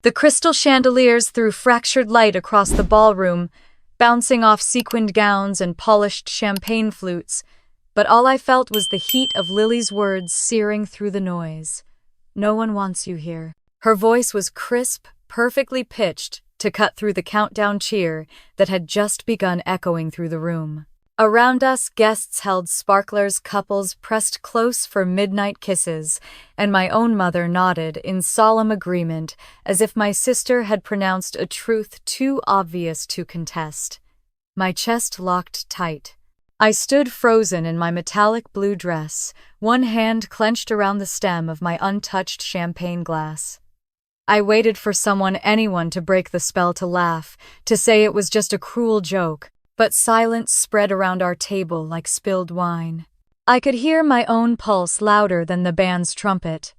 The crystal chandeliers threw fractured light across the ballroom, bouncing off sequined gowns and polished champagne flutes, but all I felt was the heat of Lily's words searing through the noise. "No one wants you here." Her voice was crisp, perfectly pitched, to cut through the countdown cheer that had just begun echoing through the room. Around us, guests held sparklers, couples pressed close for midnight kisses, and my own mother nodded in solemn agreement as if my sister had pronounced a truth too obvious to contest. My chest locked tight. I stood frozen in my metallic blue dress, one hand clenched around the stem of my untouched champagne glass. I waited for anyone to break the spell, to laugh, to say it was just a cruel joke. But silence spread around our table like spilled wine. I could hear my own pulse louder than the band's trumpet.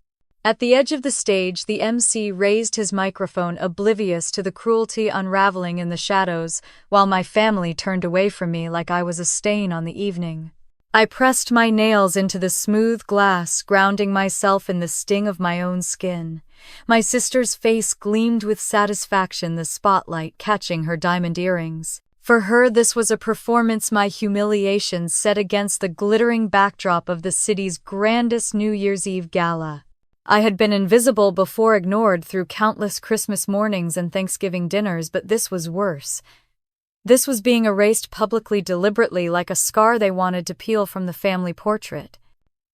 At the edge of the stage, the MC raised his microphone, oblivious to the cruelty unraveling in the shadows, while my family turned away from me like I was a stain on the evening. I pressed my nails into the smooth glass, grounding myself in the sting of my own skin. My sister's face gleamed with satisfaction, the spotlight catching her diamond earrings. For her, this was a performance, my humiliation set against the glittering backdrop of the city's grandest New Year's Eve gala. I had been invisible before, ignored through countless Christmas mornings and Thanksgiving dinners, but this was worse. This was being erased publicly, deliberately, like a scar they wanted to peel from the family portrait.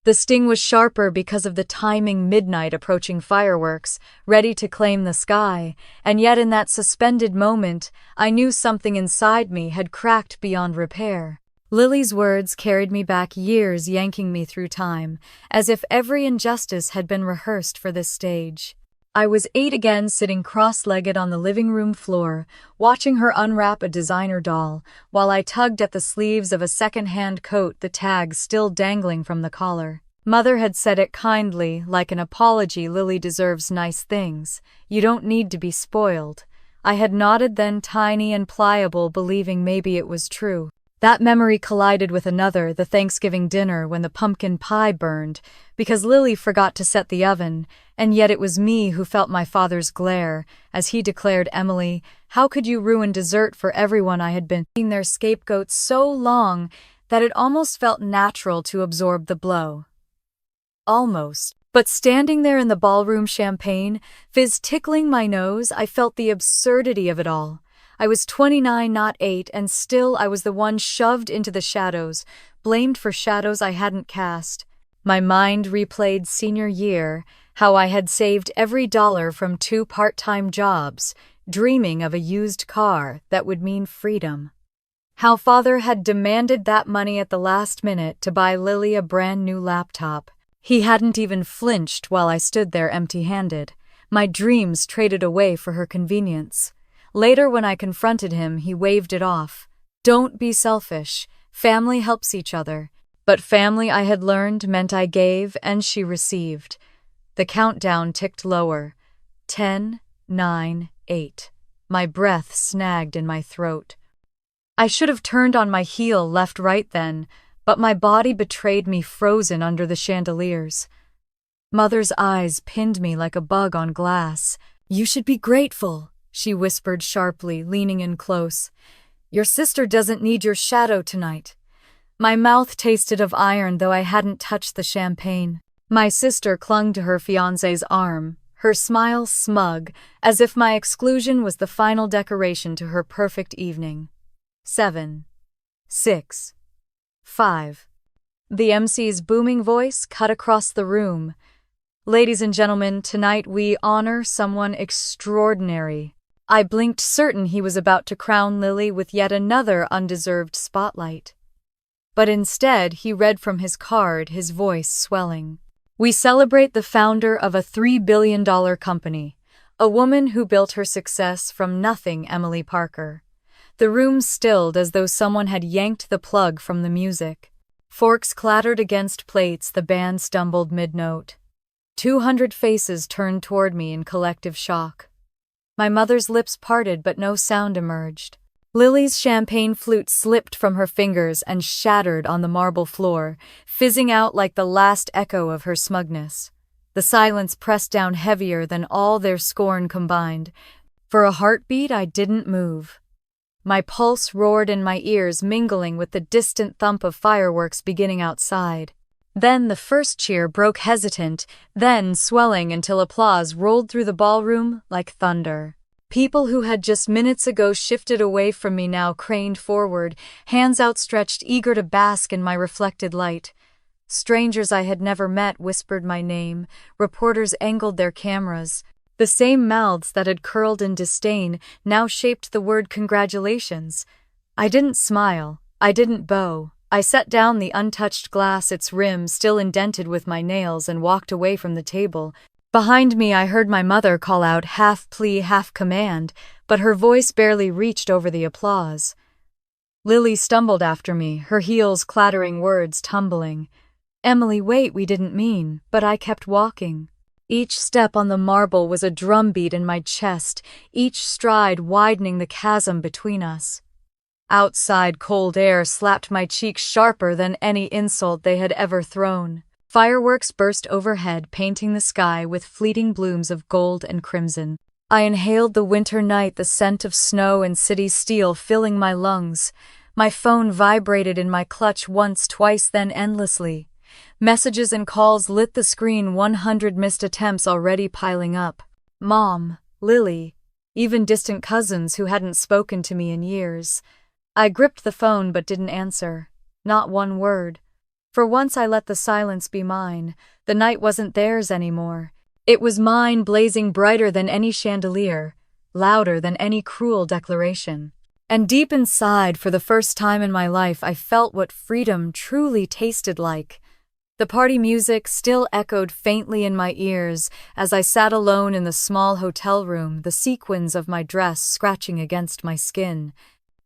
The sting was sharper because of the timing, midnight approaching fireworks, ready to claim the sky, and yet in that suspended moment, I knew something inside me had cracked beyond repair. Lily's words carried me back years, yanking me through time, as if every injustice had been rehearsed for this stage. I was 8 again, sitting cross-legged on the living room floor, watching her unwrap a designer doll, while I tugged at the sleeves of a second-hand coat, the tag still dangling from the collar. Mother had said it kindly, like an apology. "Lily deserves nice things. You don't need to be spoiled." I had nodded then, tiny and pliable, believing maybe it was true. That memory collided with another, the Thanksgiving dinner when the pumpkin pie burned, because Lily forgot to set the oven, and yet it was me who felt my father's glare, as he declared, "Emily, how could you ruin dessert for everyone?" I had been their scapegoat so long that it almost felt natural to absorb the blow. Almost. But standing there in the ballroom, champagne fizz tickling my nose, I felt the absurdity of it all. I was 29, not 8, and still I was the one shoved into the shadows, blamed for shadows I hadn't cast. My mind replayed senior year, how I had saved every dollar from 2 part-time jobs, dreaming of a used car that would mean freedom. How father had demanded that money at the last minute to buy Lily a brand new laptop. He hadn't even flinched while I stood there empty-handed, my dreams traded away for her convenience. Later, when I confronted him, he waved it off. Don't be selfish. Family helps each other. But family, I had learned, meant I gave and she received. The countdown ticked lower. 10, 9, 8. My breath snagged in my throat. I should have turned on my heel, left, right then, but my body betrayed me, frozen under the chandeliers. Mother's eyes pinned me like a bug on glass. "You should be grateful," she whispered sharply, leaning in close. "Your sister doesn't need your shadow tonight." My mouth tasted of iron, though I hadn't touched the champagne. My sister clung to her fiancé's arm, her smile smug, as if my exclusion was the final decoration to her perfect evening. 7, 6, 5. The MC's booming voice cut across the room. "Ladies and gentlemen, tonight we honor someone extraordinary." I blinked, certain he was about to crown Lily with yet another undeserved spotlight. But instead, he read from his card, his voice swelling. "We celebrate the founder of a $3 billion company, a woman who built her success from nothing, Emily Parker." The room stilled as though someone had yanked the plug from the music. Forks clattered against plates, the band stumbled mid-note. 200 faces turned toward me in collective shock. My mother's lips parted, but no sound emerged. Lily's champagne flute slipped from her fingers and shattered on the marble floor, fizzing out like the last echo of her smugness. the silence pressed down heavier than all their scorn combined. For a heartbeat, I didn't move. My pulse roared in my ears, mingling with the distant thump of fireworks beginning outside. Then the first cheer broke hesitant, then swelling until applause rolled through the ballroom like thunder. People who had just minutes ago shifted away from me now craned forward, hands outstretched, eager to bask in my reflected light. Strangers I had never met whispered my name, reporters angled their cameras. The same mouths that had curled in disdain now shaped the word congratulations. I didn't smile. I didn't bow. I set down the untouched glass, its rim still indented with my nails, and walked away from the table. Behind me, I heard my mother call out, half plea, half command, but her voice barely reached over the applause. Lily stumbled after me, her heels clattering, words tumbling. "Emily, wait, we didn't mean," but I kept walking. Each step on the marble was a drumbeat in my chest, each stride widening the chasm between us. Outside, cold air slapped my cheeks sharper than any insult they had ever thrown. Fireworks burst overhead, painting the sky with fleeting blooms of gold and crimson. I inhaled the winter night, the scent of snow and city steel filling my lungs. My phone vibrated in my clutch once, twice, then endlessly. Messages and calls lit the screen, 100 missed attempts already piling up. Mom, Lily, even distant cousins who hadn't spoken to me in years. I gripped the phone but didn't answer. Not one word. For once I let the silence be mine. The night wasn't theirs anymore. It was mine, blazing brighter than any chandelier, louder than any cruel declaration. And deep inside, for the first time in my life, I felt what freedom truly tasted like. The party music still echoed faintly in my ears as I sat alone in the small hotel room, the sequins of my dress scratching against my skin.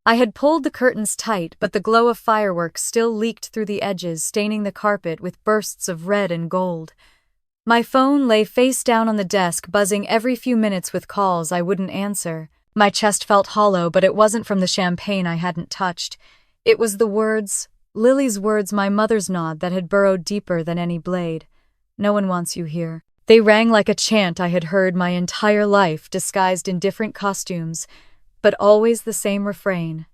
I had pulled the curtains tight, but the glow of fireworks still leaked through the edges, staining the carpet with bursts of red and gold. My phone lay face down on the desk, buzzing every few minutes with calls I wouldn't answer. My chest felt hollow, but it wasn't from the champagne I hadn't touched. It was the words, Lily's words, my mother's nod that had burrowed deeper than any blade. "No one wants you here." They rang like a chant I had heard my entire life, disguised in different costumes, but always the same refrain.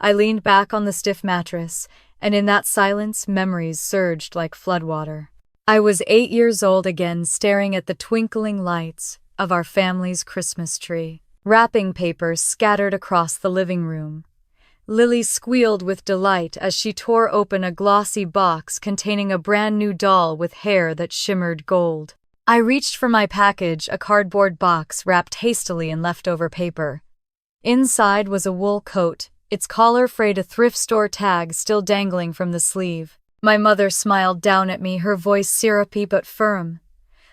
I leaned back on the stiff mattress, and in that silence, memories surged like floodwater. I was 8 years old again, staring at the twinkling lights of our family's Christmas tree. Wrapping paper scattered across the living room. Lily squealed with delight as she tore open a glossy box containing a brand new doll with hair that shimmered gold. I reached for my package, a cardboard box wrapped hastily in leftover paper. Inside was a wool coat, its collar frayed, a thrift store tag still dangling from the sleeve. My mother smiled down at me, her voice syrupy but firm.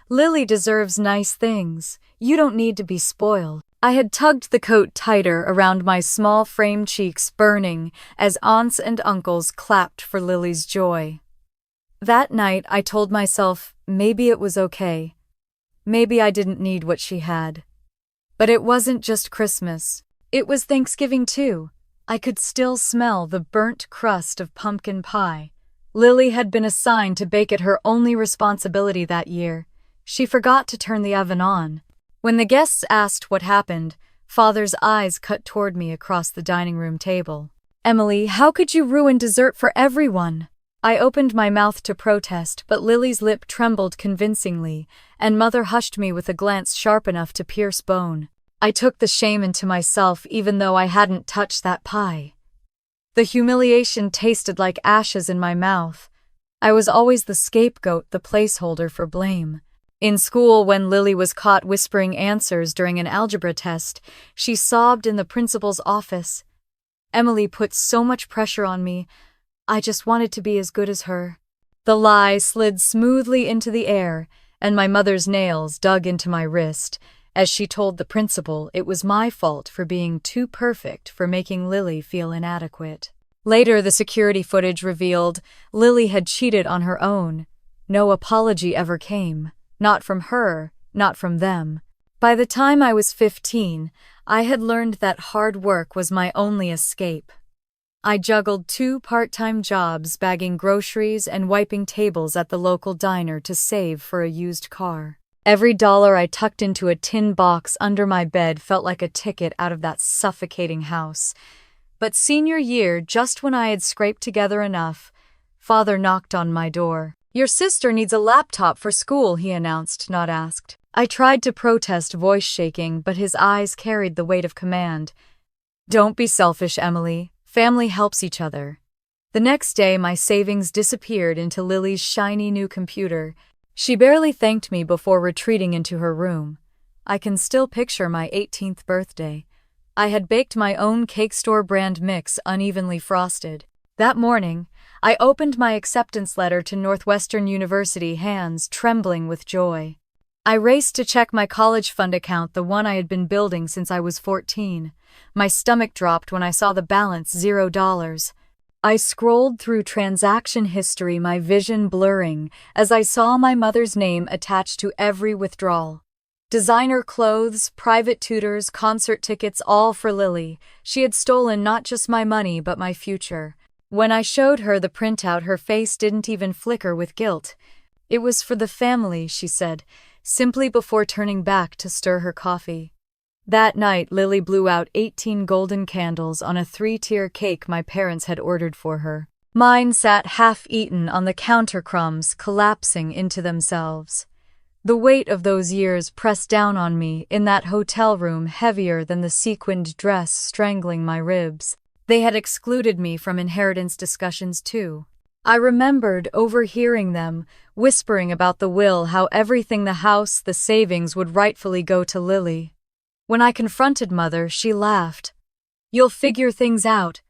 "Lily deserves nice things. You don't need to be spoiled." I had tugged the coat tighter around my small frame, cheeks burning as aunts and uncles clapped for Lily's joy. That night I told myself maybe it was okay. Maybe I didn't need what she had. But it wasn't just Christmas. It was Thanksgiving too. I could still smell the burnt crust of pumpkin pie. Lily had been assigned to bake it, her only responsibility that year. She forgot to turn the oven on. When the guests asked what happened, Father's eyes cut toward me across the dining room table. "Emily, how could you ruin dessert for everyone?" I opened my mouth to protest, but Lily's lip trembled convincingly, and Mother hushed me with a glance sharp enough to pierce bone. I took the shame into myself even though I hadn't touched that pie. The humiliation tasted like ashes in my mouth. I was always the scapegoat, the placeholder for blame. In school, when Lily was caught whispering answers during an algebra test, she sobbed in the principal's office. Emily put so much pressure on me. I just wanted to be as good as her. The lie slid smoothly into the air, and my mother's nails dug into my wrist as she told the principal it was my fault for being too perfect, for making Lily feel inadequate. Later, the security footage revealed Lily had cheated on her own. No apology ever came. Not from her, not from them. By the time I was 15, I had learned that hard work was my only escape. I juggled 2 part-time jobs bagging groceries and wiping tables at the local diner to save for a used car. Every dollar I tucked into a tin box under my bed felt like a ticket out of that suffocating house. But senior year, just when I had scraped together enough, Father knocked on my door. "Your sister needs a laptop for school," he announced, not asked. I tried to protest, voice shaking, but his eyes carried the weight of command. "Don't be selfish, Emily. Family helps each other." The next day, my savings disappeared into Lily's shiny new computer. She barely thanked me before retreating into her room. I can still picture my 18th birthday. I had baked my own cake store brand mix, unevenly frosted. That morning, I opened my acceptance letter to Northwestern University, hands trembling with joy. I raced to check my college fund account, the one I had been building since I was 14. My stomach dropped when I saw the balance, $0. I scrolled through transaction history, my vision blurring, as I saw my mother's name attached to every withdrawal. Designer clothes, private tutors, concert tickets, all for Lily. She had stolen not just my money, but my future. When I showed her the printout, her face didn't even flicker with guilt. "It was for the family," she said, simply before turning back to stir her coffee. That night, Lily blew out 18 golden candles on a 3-tier cake my parents had ordered for her. Mine sat half-eaten on the counter, crumbs collapsing into themselves. The weight of those years pressed down on me in that hotel room, heavier than the sequined dress strangling my ribs. They had excluded me from inheritance discussions too. I remembered overhearing them, whispering about the will, how everything, the house, the savings, would rightfully go to Lily. When I confronted Mother, she laughed. "You'll figure things out.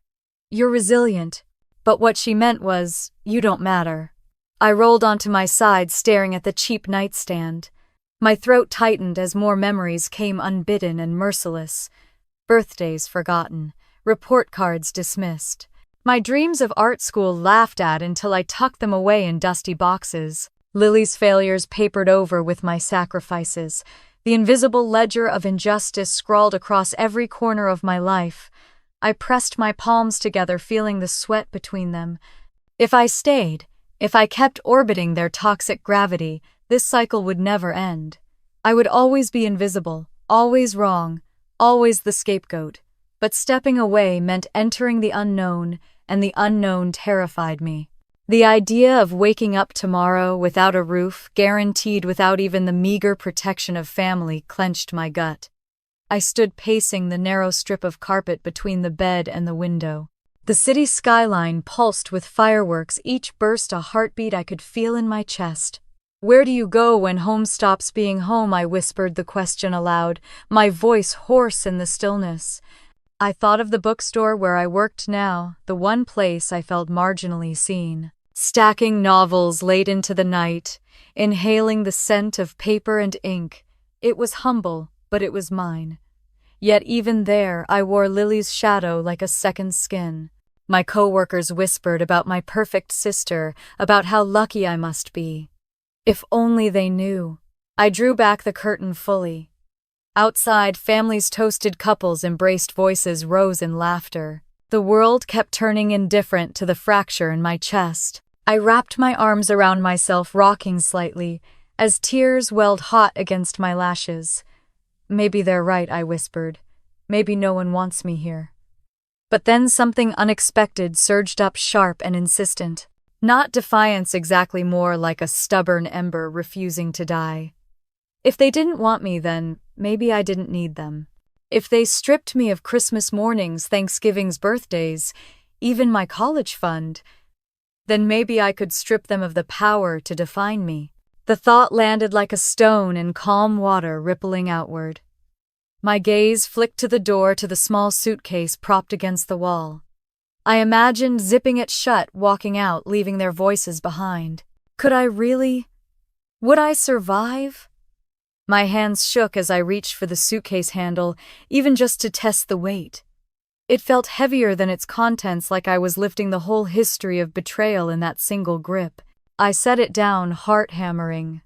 You're resilient." But what she meant was, "You don't matter." I rolled onto my side, staring at the cheap nightstand. My throat tightened as more memories came, unbidden and merciless. Birthdays forgotten, report cards dismissed. My dreams of art school laughed at until I tucked them away in dusty boxes. Lily's failures papered over with my sacrifices. The invisible ledger of injustice scrawled across every corner of my life. I pressed my palms together, feeling the sweat between them. If I stayed, if I kept orbiting their toxic gravity, this cycle would never end. I would always be invisible, always wrong, always the scapegoat. But stepping away meant entering the unknown, and the unknown terrified me. The idea of waking up tomorrow without a roof, guaranteed without even the meager protection of family, clenched my gut. I stood pacing the narrow strip of carpet between the bed and the window. The city skyline pulsed with fireworks, each burst a heartbeat I could feel in my chest. "Where do you go when home stops being home?" I whispered the question aloud, my voice hoarse in the stillness. I thought of the bookstore where I worked now, the one place I felt marginally seen. Stacking novels late into the night, inhaling the scent of paper and ink. It was humble, but it was mine. Yet even there, I wore Lily's shadow like a second skin. My coworkers whispered about my perfect sister, about how lucky I must be. If only they knew. I drew back the curtain fully. Outside, families toasted, couples embraced, voices rose in laughter. The world kept turning indifferent to the fracture in my chest. I wrapped my arms around myself, rocking slightly, as tears welled hot against my lashes. "Maybe they're right," I whispered. "Maybe no one wants me here." But then something unexpected surged up, sharp and insistent. Not defiance exactly, more like a stubborn ember refusing to die. If they didn't want me, then maybe I didn't need them. If they stripped me of Christmas mornings, Thanksgivings, birthdays, even my college fund, then maybe I could strip them of the power to define me. The thought landed like a stone in calm water, rippling outward. My gaze flicked to the door, to the small suitcase propped against the wall. I imagined zipping it shut, walking out, leaving their voices behind. Could I really? Would I survive? My hands shook as I reached for the suitcase handle, even just to test the weight. It felt heavier than its contents, like I was lifting the whole history of betrayal in that single grip. I set it down, heart hammering.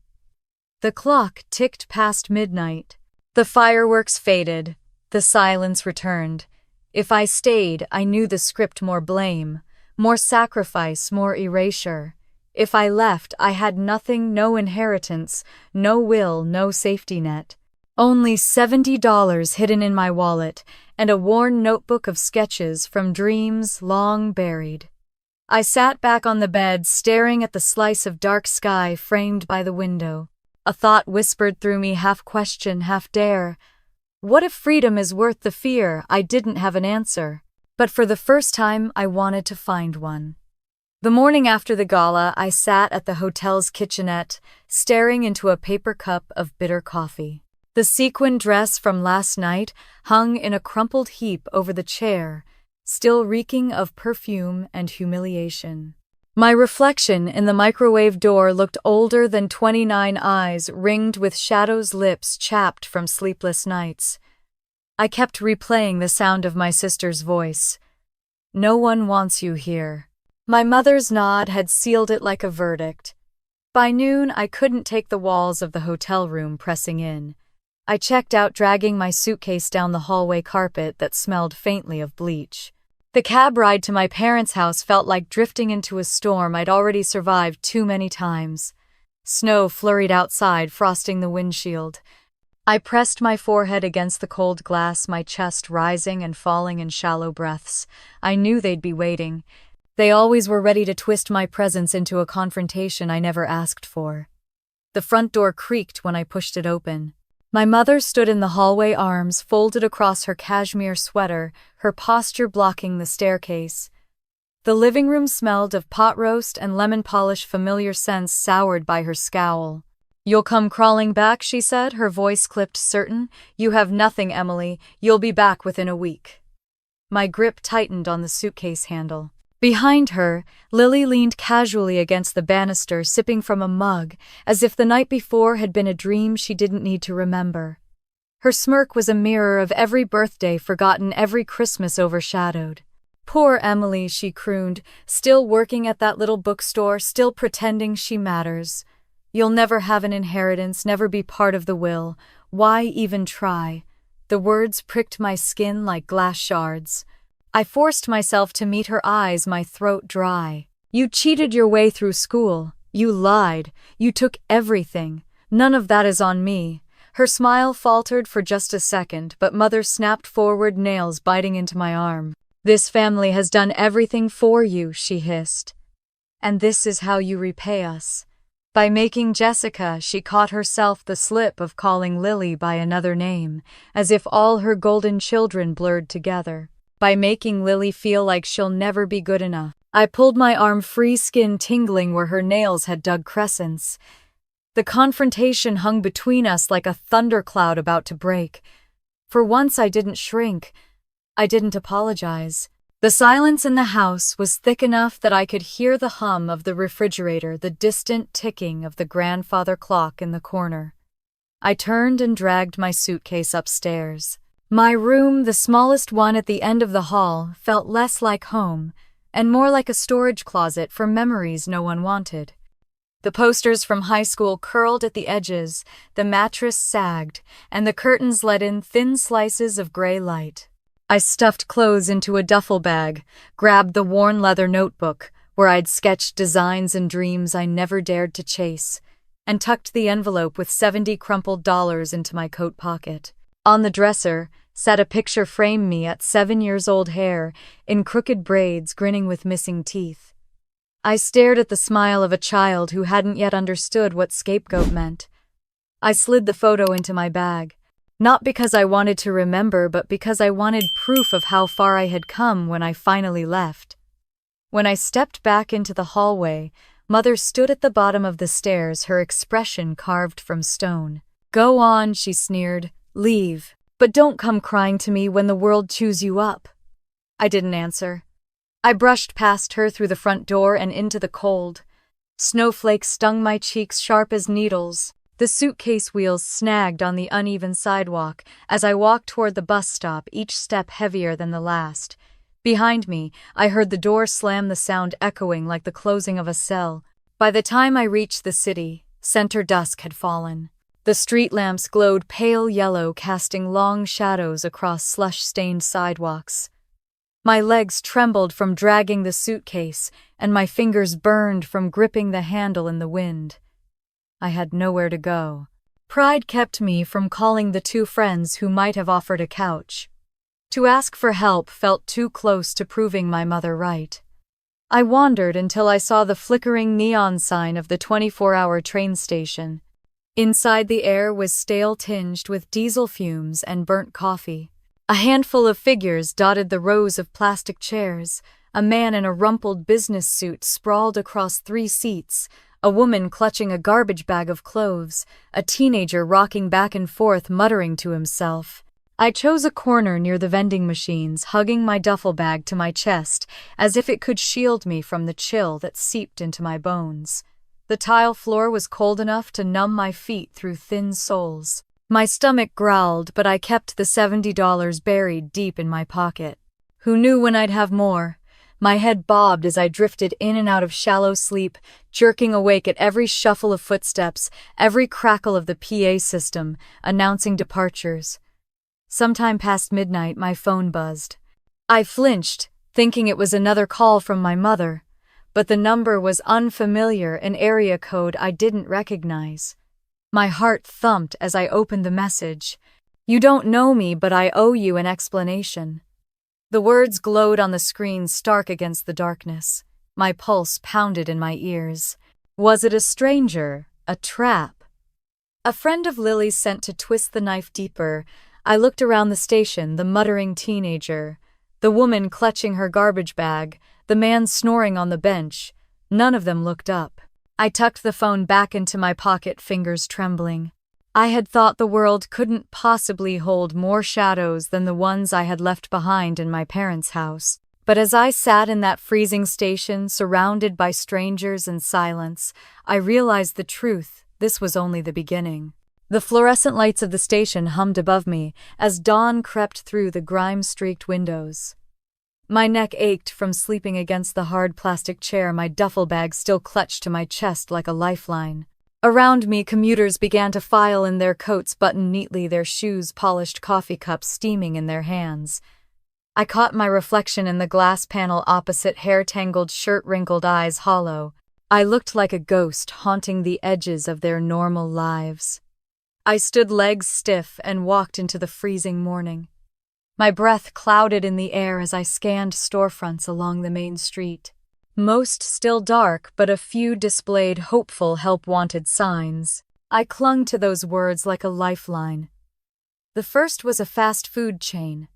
The clock ticked past midnight. The fireworks faded. The silence returned. If I stayed, I knew the script: more blame, more sacrifice, more erasure. If I left, I had nothing, no inheritance, no will, no safety net. Only $70 hidden in my wallet, and a worn notebook of sketches from dreams long buried. I sat back on the bed, staring at the slice of dark sky framed by the window. A thought whispered through me, half question, half dare. What if freedom is worth the fear? I didn't have an answer, but for the first time, I wanted to find one. The morning after the gala, I sat at the hotel's kitchenette, staring into a paper cup of bitter coffee. The sequin dress from last night hung in a crumpled heap over the chair, still reeking of perfume and humiliation. My reflection in the microwave door looked older than 29 eyes ringed with shadows, lips chapped from sleepless nights. I kept replaying the sound of my sister's voice. "No one wants you here." My mother's nod had sealed it like a verdict. By noon, I couldn't take the walls of the hotel room pressing in. I checked out, dragging my suitcase down the hallway carpet that smelled faintly of bleach. The cab ride to my parents' house felt like drifting into a storm I'd already survived too many times. Snow flurried outside, frosting the windshield. I pressed my forehead against the cold glass, my chest rising and falling in shallow breaths. I knew they'd be waiting. They always were, ready to twist my presence into a confrontation I never asked for. The front door creaked when I pushed it open. My mother stood in the hallway, arms folded across her cashmere sweater, her posture blocking the staircase. The living room smelled of pot roast and lemon polish, familiar scents soured by her scowl. "You'll come crawling back," she said, her voice clipped, certain. "You have nothing, Emily. You'll be back within a week." My grip tightened on the suitcase handle. Behind her, Lily leaned casually against the banister, sipping from a mug, as if the night before had been a dream she didn't need to remember. Her smirk was a mirror of every birthday forgotten, every Christmas overshadowed. "Poor Emily," she crooned, "still working at that little bookstore, still pretending she matters. You'll never have an inheritance, never be part of the will. Why even try?" The words pricked my skin like glass shards. I forced myself to meet her eyes, my throat dry. "You cheated your way through school. You lied. You took everything. None of that is on me." Her smile faltered for just a second, but Mother snapped forward, nails biting into my arm. "This family has done everything for you," she hissed. "And this is how you repay us." By making Jessica, she caught herself the slip of calling Lily by another name, as if all her golden children blurred together. By making Lily feel like she'll never be good enough. I pulled my arm free, skin tingling where her nails had dug crescents. The confrontation hung between us like a thundercloud about to break. For once, I didn't shrink. I didn't apologize. The silence in the house was thick enough that I could hear the hum of the refrigerator, the distant ticking of the grandfather clock in the corner. I turned and dragged my suitcase upstairs. My room, the smallest one at the end of the hall, felt less like home and more like a storage closet for memories no one wanted. The posters from high school curled at the edges, the mattress sagged, and the curtains let in thin slices of gray light. I stuffed clothes into a duffel bag, grabbed the worn leather notebook where I'd sketched designs and dreams I never dared to chase, and tucked the envelope with 70 crumpled dollars into my coat pocket. On the dresser sat a picture framed me at 7 years old, hair in crooked braids, grinning with missing teeth. I stared at the smile of a child who hadn't yet understood what scapegoat meant. I slid the photo into my bag, not because I wanted to remember, but because I wanted proof of how far I had come when I finally left. When I stepped back into the hallway, Mother stood at the bottom of the stairs, her expression carved from stone. "Go on," she sneered. "Leave. But don't come crying to me when the world chews you up." I didn't answer. I brushed past her through the front door and into the cold. Snowflakes stung my cheeks sharp as needles. The suitcase wheels snagged on the uneven sidewalk as I walked toward the bus stop, each step heavier than the last. Behind me, I heard the door slam, the sound echoing like the closing of a cell. By the time I reached the city, center dusk had fallen. The street lamps glowed pale yellow, casting long shadows across slush-stained sidewalks. My legs trembled from dragging the suitcase, and my fingers burned from gripping the handle in the wind. I had nowhere to go. Pride kept me from calling the two friends who might have offered a couch. To ask for help felt too close to proving my mother right. I wandered until I saw the flickering neon sign of the 24-hour train station. Inside, the air was stale, tinged with diesel fumes and burnt coffee. A handful of figures dotted the rows of plastic chairs. A man in a rumpled business suit sprawled across 3 seats, a woman clutching a garbage bag of clothes, a teenager rocking back and forth muttering to himself. I chose a corner near the vending machines, hugging my duffel bag to my chest, as if it could shield me from the chill that seeped into my bones. The tile floor was cold enough to numb my feet through thin soles. My stomach growled, but I kept the $70 buried deep in my pocket. Who knew when I'd have more? My head bobbed as I drifted in and out of shallow sleep, jerking awake at every shuffle of footsteps, every crackle of the PA system, announcing departures. Sometime past midnight, my phone buzzed. I flinched, thinking it was another call from my mother, but the number was unfamiliar, an area code I didn't recognize. My heart thumped as I opened the message. "You don't know me, but I owe you an explanation." The words glowed on the screen, stark against the darkness. My pulse pounded in my ears. Was it a stranger? A trap? A friend of Lily's sent to twist the knife deeper. I looked around the station, the muttering teenager, the woman clutching her garbage bag, the man snoring on the bench. None of them looked up. I tucked the phone back into my pocket, fingers trembling. I had thought the world couldn't possibly hold more shadows than the ones I had left behind in my parents' house. But as I sat in that freezing station, surrounded by strangers and silence, I realized the truth. This was only the beginning. The fluorescent lights of the station hummed above me as dawn crept through the grime-streaked windows. My neck ached from sleeping against the hard plastic chair, my duffel bag still clutched to my chest like a lifeline. Around me, commuters began to file in, their coats buttoned neatly, their shoes polished, coffee cups steaming in their hands. I caught my reflection in the glass panel opposite, hair tangled, shirt wrinkled, eyes hollow. I looked like a ghost haunting the edges of their normal lives. I stood legs stiff and walked into the freezing morning. My breath clouded in the air as I scanned storefronts along the main street. Most still dark, but a few displayed hopeful help-wanted signs. I clung to those words like a lifeline. The first was a fast food chain.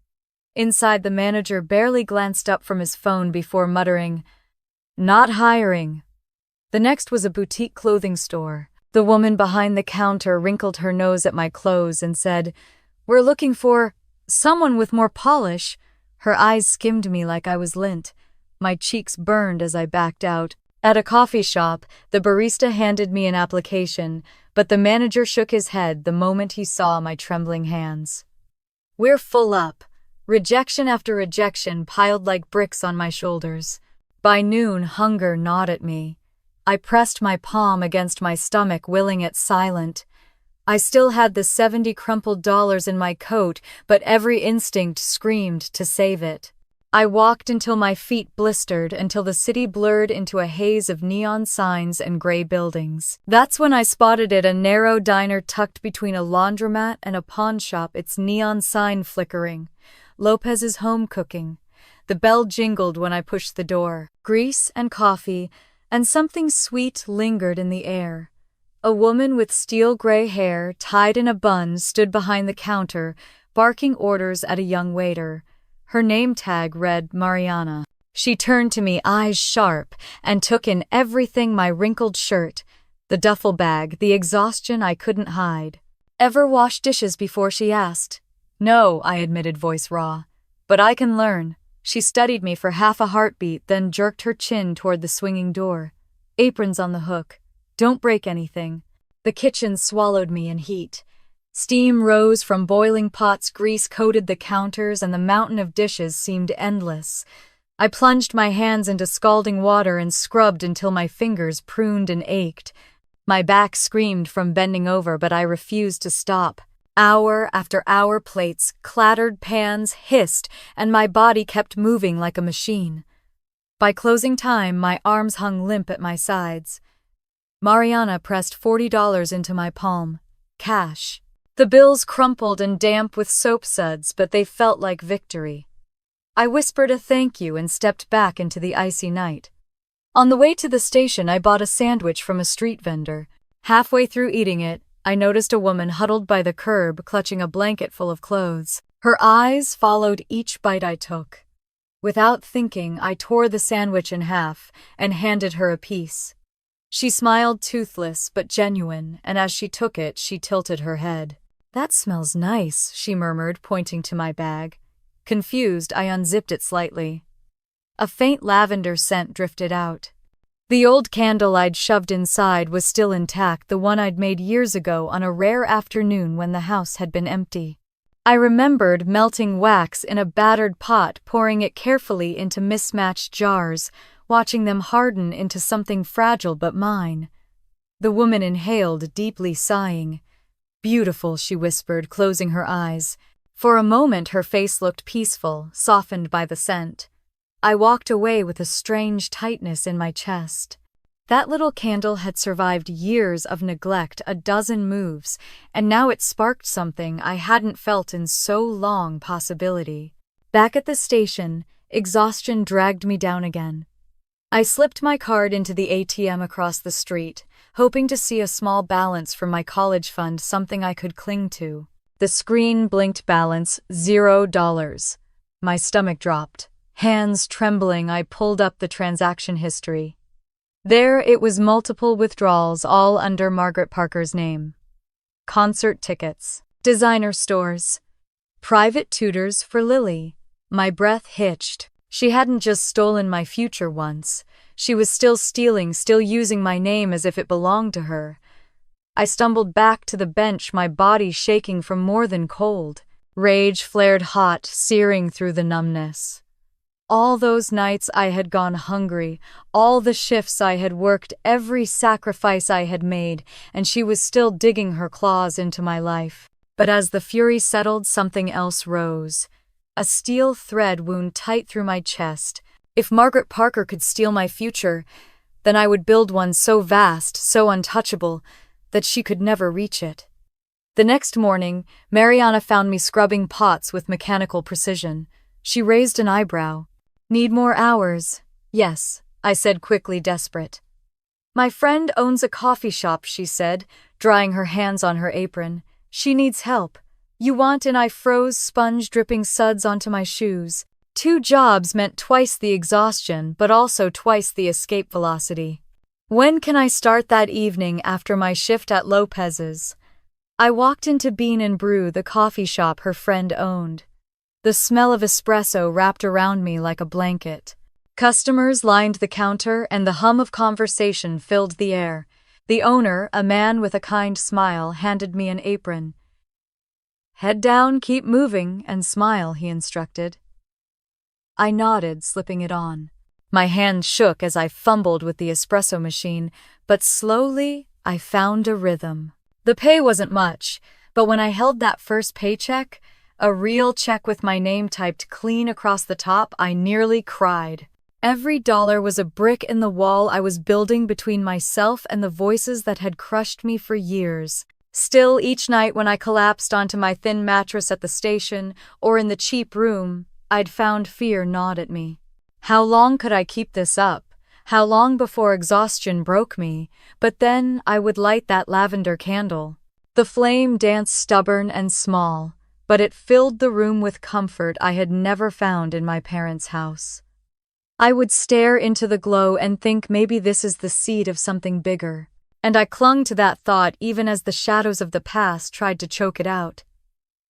Inside, the manager barely glanced up from his phone before muttering, "Not hiring." The next was a boutique clothing store. The woman behind the counter wrinkled her nose at my clothes and said, "We're looking for someone with more polish." Her eyes skimmed me like I was lint. My cheeks burned as I backed out. At a coffee shop, the barista handed me an application, but the manager shook his head the moment he saw my trembling hands. "We're full up." Rejection after rejection piled like bricks on my shoulders. By noon, hunger gnawed at me. I pressed my palm against my stomach, willing it silent. I still had the 70 crumpled dollars in my coat, but every instinct screamed to save it. I walked until my feet blistered, until the city blurred into a haze of neon signs and gray buildings. That's when I spotted it, a narrow diner tucked between a laundromat and a pawn shop, its neon sign flickering. Lopez's Home Cooking. The bell jingled when I pushed the door. Grease and coffee, and something sweet lingered in the air. A woman with steel gray hair tied in a bun stood behind the counter, barking orders at a young waiter. Her name tag read Mariana. She turned to me, eyes sharp, and took in everything: my wrinkled shirt, the duffel bag, the exhaustion I couldn't hide. "Ever wash dishes before?" she asked. "No," I admitted, voice raw. "But I can learn." She studied me for half a heartbeat, then jerked her chin toward the swinging door. "Aprons on the hook. Don't break anything." The kitchen swallowed me in heat. Steam rose from boiling pots, grease coated the counters, and the mountain of dishes seemed endless. I plunged my hands into scalding water and scrubbed until my fingers pruned and ached. My back screamed from bending over, but I refused to stop. Hour after hour, plates clattered, pans hissed, and my body kept moving like a machine. By closing time, my arms hung limp at my sides. Mariana pressed $40 into my palm. Cash. The bills crumpled and damp with soap suds, but they felt like victory. I whispered a thank you and stepped back into the icy night. On the way to the station, I bought a sandwich from a street vendor. Halfway through eating it, I noticed a woman huddled by the curb, clutching a blanket full of clothes. Her eyes followed each bite I took. Without thinking, I tore the sandwich in half and handed her a piece. She smiled, toothless but genuine, and as she took it, she tilted her head. "That smells nice," she murmured, pointing to my bag. Confused, I unzipped it slightly. A faint lavender scent drifted out. The old candle I'd shoved inside was still intact, the one I'd made years ago on a rare afternoon when the house had been empty. I remembered melting wax in a battered pot, pouring it carefully into mismatched jars, watching them harden into something fragile but mine. The woman inhaled, deeply sighing. "Beautiful," she whispered, closing her eyes. For a moment her face looked peaceful, softened by the scent. I walked away with a strange tightness in my chest. That little candle had survived years of neglect, a dozen moves, and now it sparked something I hadn't felt in so long: possibility. Back at the station, exhaustion dragged me down again. I slipped my card into the ATM across the street, hoping to see a small balance from my college fund, something I could cling to. The screen blinked: balance $0. My stomach dropped. Hands trembling, I pulled up the transaction history. There it was: multiple withdrawals, all under Margaret Parker's name. Concert tickets, designer stores, private tutors for Lily. My breath hitched. She hadn't just stolen my future once. She was still stealing, still using my name as if it belonged to her. I stumbled back to the bench, my body shaking from more than cold. Rage flared hot, searing through the numbness. All those nights I had gone hungry, all the shifts I had worked, every sacrifice I had made, and she was still digging her claws into my life. But as the fury settled, something else rose. A steel thread wound tight through my chest. If Margaret Parker could steal my future, then I would build one so vast, so untouchable, that she could never reach it. The next morning, Mariana found me scrubbing pots with mechanical precision. She raised an eyebrow. "Need more hours?" "Yes," I said quickly, desperate. "My friend owns a coffee shop," she said, drying her hands on her apron. "She needs help." "You want?" And I froze, sponge dripping suds onto my shoes. 2 jobs meant twice the exhaustion, but also twice the escape velocity. "When can I start?" "That evening after my shift at Lopez's." I walked into Bean and Brew, the coffee shop her friend owned. The smell of espresso wrapped around me like a blanket. Customers lined the counter, and the hum of conversation filled the air. The owner, a man with a kind smile, handed me an apron. "Head down, keep moving, and smile," he instructed. I nodded, slipping it on. My hand shook as I fumbled with the espresso machine, but slowly I found a rhythm. The pay wasn't much, but when I held that first paycheck, a real check with my name typed clean across the top, I nearly cried. Every dollar was a brick in the wall I was building between myself and the voices that had crushed me for years. Still, each night when I collapsed onto my thin mattress at the station or in the cheap room, I'd found fear gnawed at me. How long could I keep this up? How long before exhaustion broke me? But then I would light that lavender candle. The flame danced stubborn and small, but it filled the room with comfort I had never found in my parents' house. I would stare into the glow and think, maybe this is the seed of something bigger. And I clung to that thought even as the shadows of the past tried to choke it out.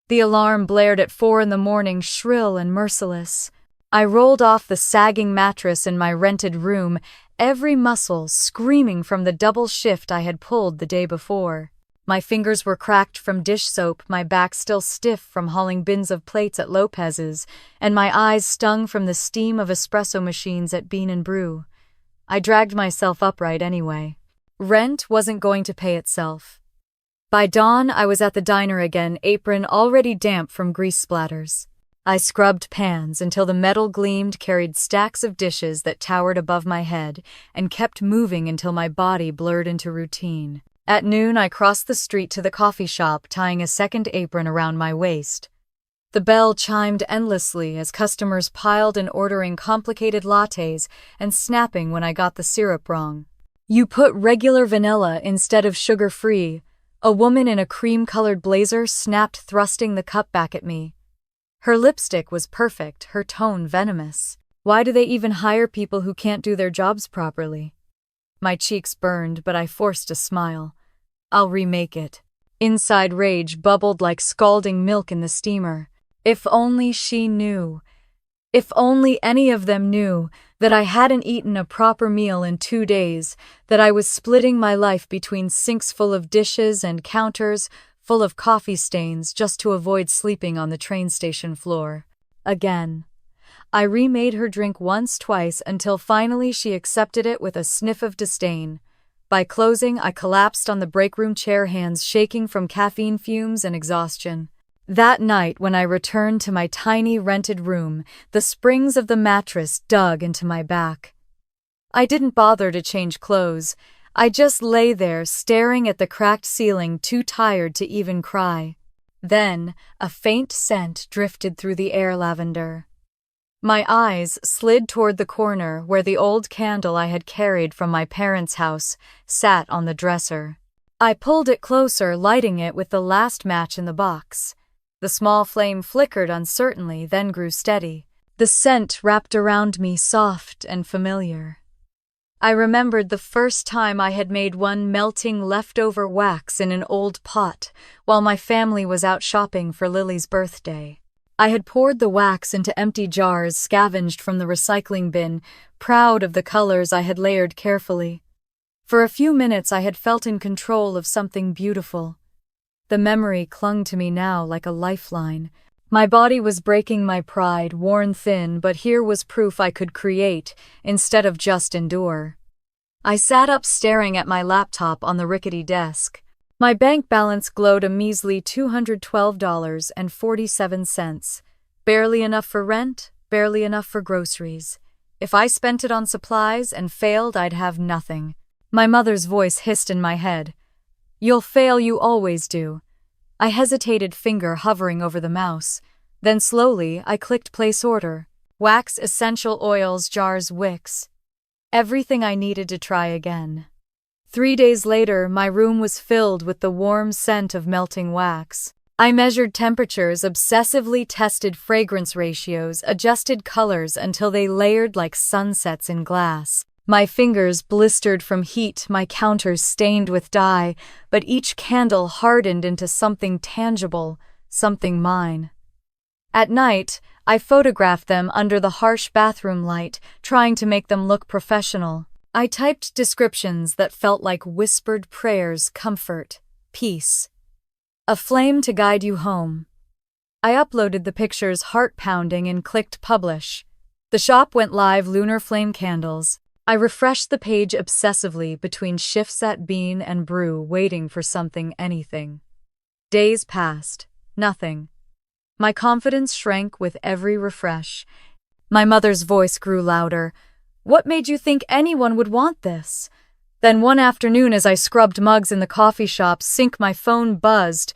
The alarm blared at 4 a.m, shrill and merciless. I rolled off the sagging mattress in my rented room, every muscle screaming from the double shift I had pulled the day before. My fingers were cracked from dish soap, my back still stiff from hauling bins of plates at Lopez's, and my eyes stung from the steam of espresso machines at Bean and Brew. I dragged myself upright anyway. Rent wasn't going to pay itself. By dawn, I was at the diner again, apron already damp from grease splatters. I scrubbed pans until the metal gleamed, carried stacks of dishes that towered above my head, and kept moving until my body blurred into routine. At noon, I crossed the street to the coffee shop, tying a second apron around my waist. The bell chimed endlessly as customers piled in, ordering complicated lattes and snapping when I got the syrup wrong. "You put regular vanilla instead of sugar-free," a woman in a cream-colored blazer snapped, thrusting the cup back at me. Her lipstick was perfect, her tone venomous. Why do they even hire people who can't do their jobs properly? My cheeks burned, but I forced a smile. I'll remake it. Inside rage bubbled like scalding milk in the steamer. If only she knew. If only any of them knew that I hadn't eaten a proper meal in 2 days, that I was splitting my life between sinks full of dishes and counters full of coffee stains just to avoid sleeping on the train station floor. Again. I remade her drink once, twice, until finally she accepted it with a sniff of disdain. By closing, I collapsed on the break room chair, hands shaking from caffeine fumes and exhaustion. That night, when I returned to my tiny rented room, the springs of the mattress dug into my back. I didn't bother to change clothes. I just lay there, staring at the cracked ceiling, too tired to even cry. Then, a faint scent drifted through the air, lavender. My eyes slid toward the corner where the old candle I had carried from my parents' house sat on the dresser. I pulled it closer, lighting it with the last match in the box. The small flame flickered uncertainly, then grew steady. The scent wrapped around me, soft and familiar. I remembered the first time I had made one, melting leftover wax in an old pot while my family was out shopping for Lily's birthday. I had poured the wax into empty jars scavenged from the recycling bin, proud of the colors I had layered carefully. For a few minutes I had felt in control of something beautiful. The memory clung to me now like a lifeline. My body was breaking, my pride worn thin, but here was proof I could create instead of just endure. I sat up, staring at my laptop on the rickety desk. My bank balance glowed a measly $212.47. Barely enough for rent, barely enough for groceries. If I spent it on supplies and failed, I'd have nothing. My mother's voice hissed in my head. "You'll fail, you always do." I hesitated, finger hovering over the mouse. Then slowly, I clicked place order. Wax, essential oils, jars, wicks. Everything I needed to try again. 3 days later, my room was filled with the warm scent of melting wax. I measured temperatures, obsessively tested fragrance ratios, adjusted colors until they layered like sunsets in glass. My fingers blistered from heat, my counters stained with dye, but each candle hardened into something tangible, something mine. At night, I photographed them under the harsh bathroom light, trying to make them look professional. I typed descriptions that felt like whispered prayers: comfort, peace, a flame to guide you home. I uploaded the pictures, heart pounding, and clicked publish. The shop went live, lunar flame candles. I refreshed the page obsessively between shifts at Bean and Brew, waiting for something, anything. Days passed. Nothing. My confidence shrank with every refresh. My mother's voice grew louder. "What made you think anyone would want this?" Then one afternoon, as I scrubbed mugs in the coffee shop sink, my phone buzzed.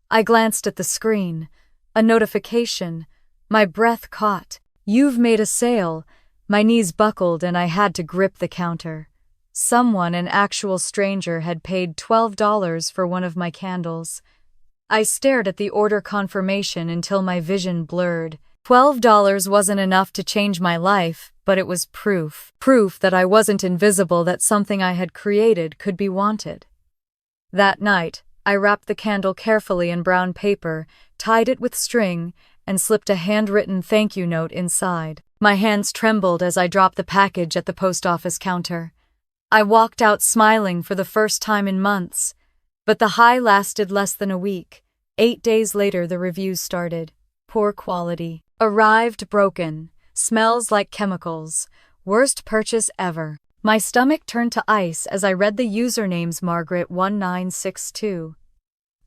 I glanced at the screen. A notification. My breath caught. "You've made a sale." My knees buckled and I had to grip the counter. Someone, an actual stranger, had paid $12 for one of my candles. I stared at the order confirmation until my vision blurred. $12 wasn't enough to change my life, but it was proof. Proof that I wasn't invisible, that something I had created could be wanted. That night, I wrapped the candle carefully in brown paper, tied it with string, and slipped a handwritten thank you note inside. My hands trembled as I dropped the package at the post office counter. I walked out smiling for the first time in months, but the high lasted less than a week. 8 days later, the reviews started. Poor quality. Arrived broken. Smells like chemicals. Worst purchase ever. My stomach turned to ice as I read the usernames: Margaret1962.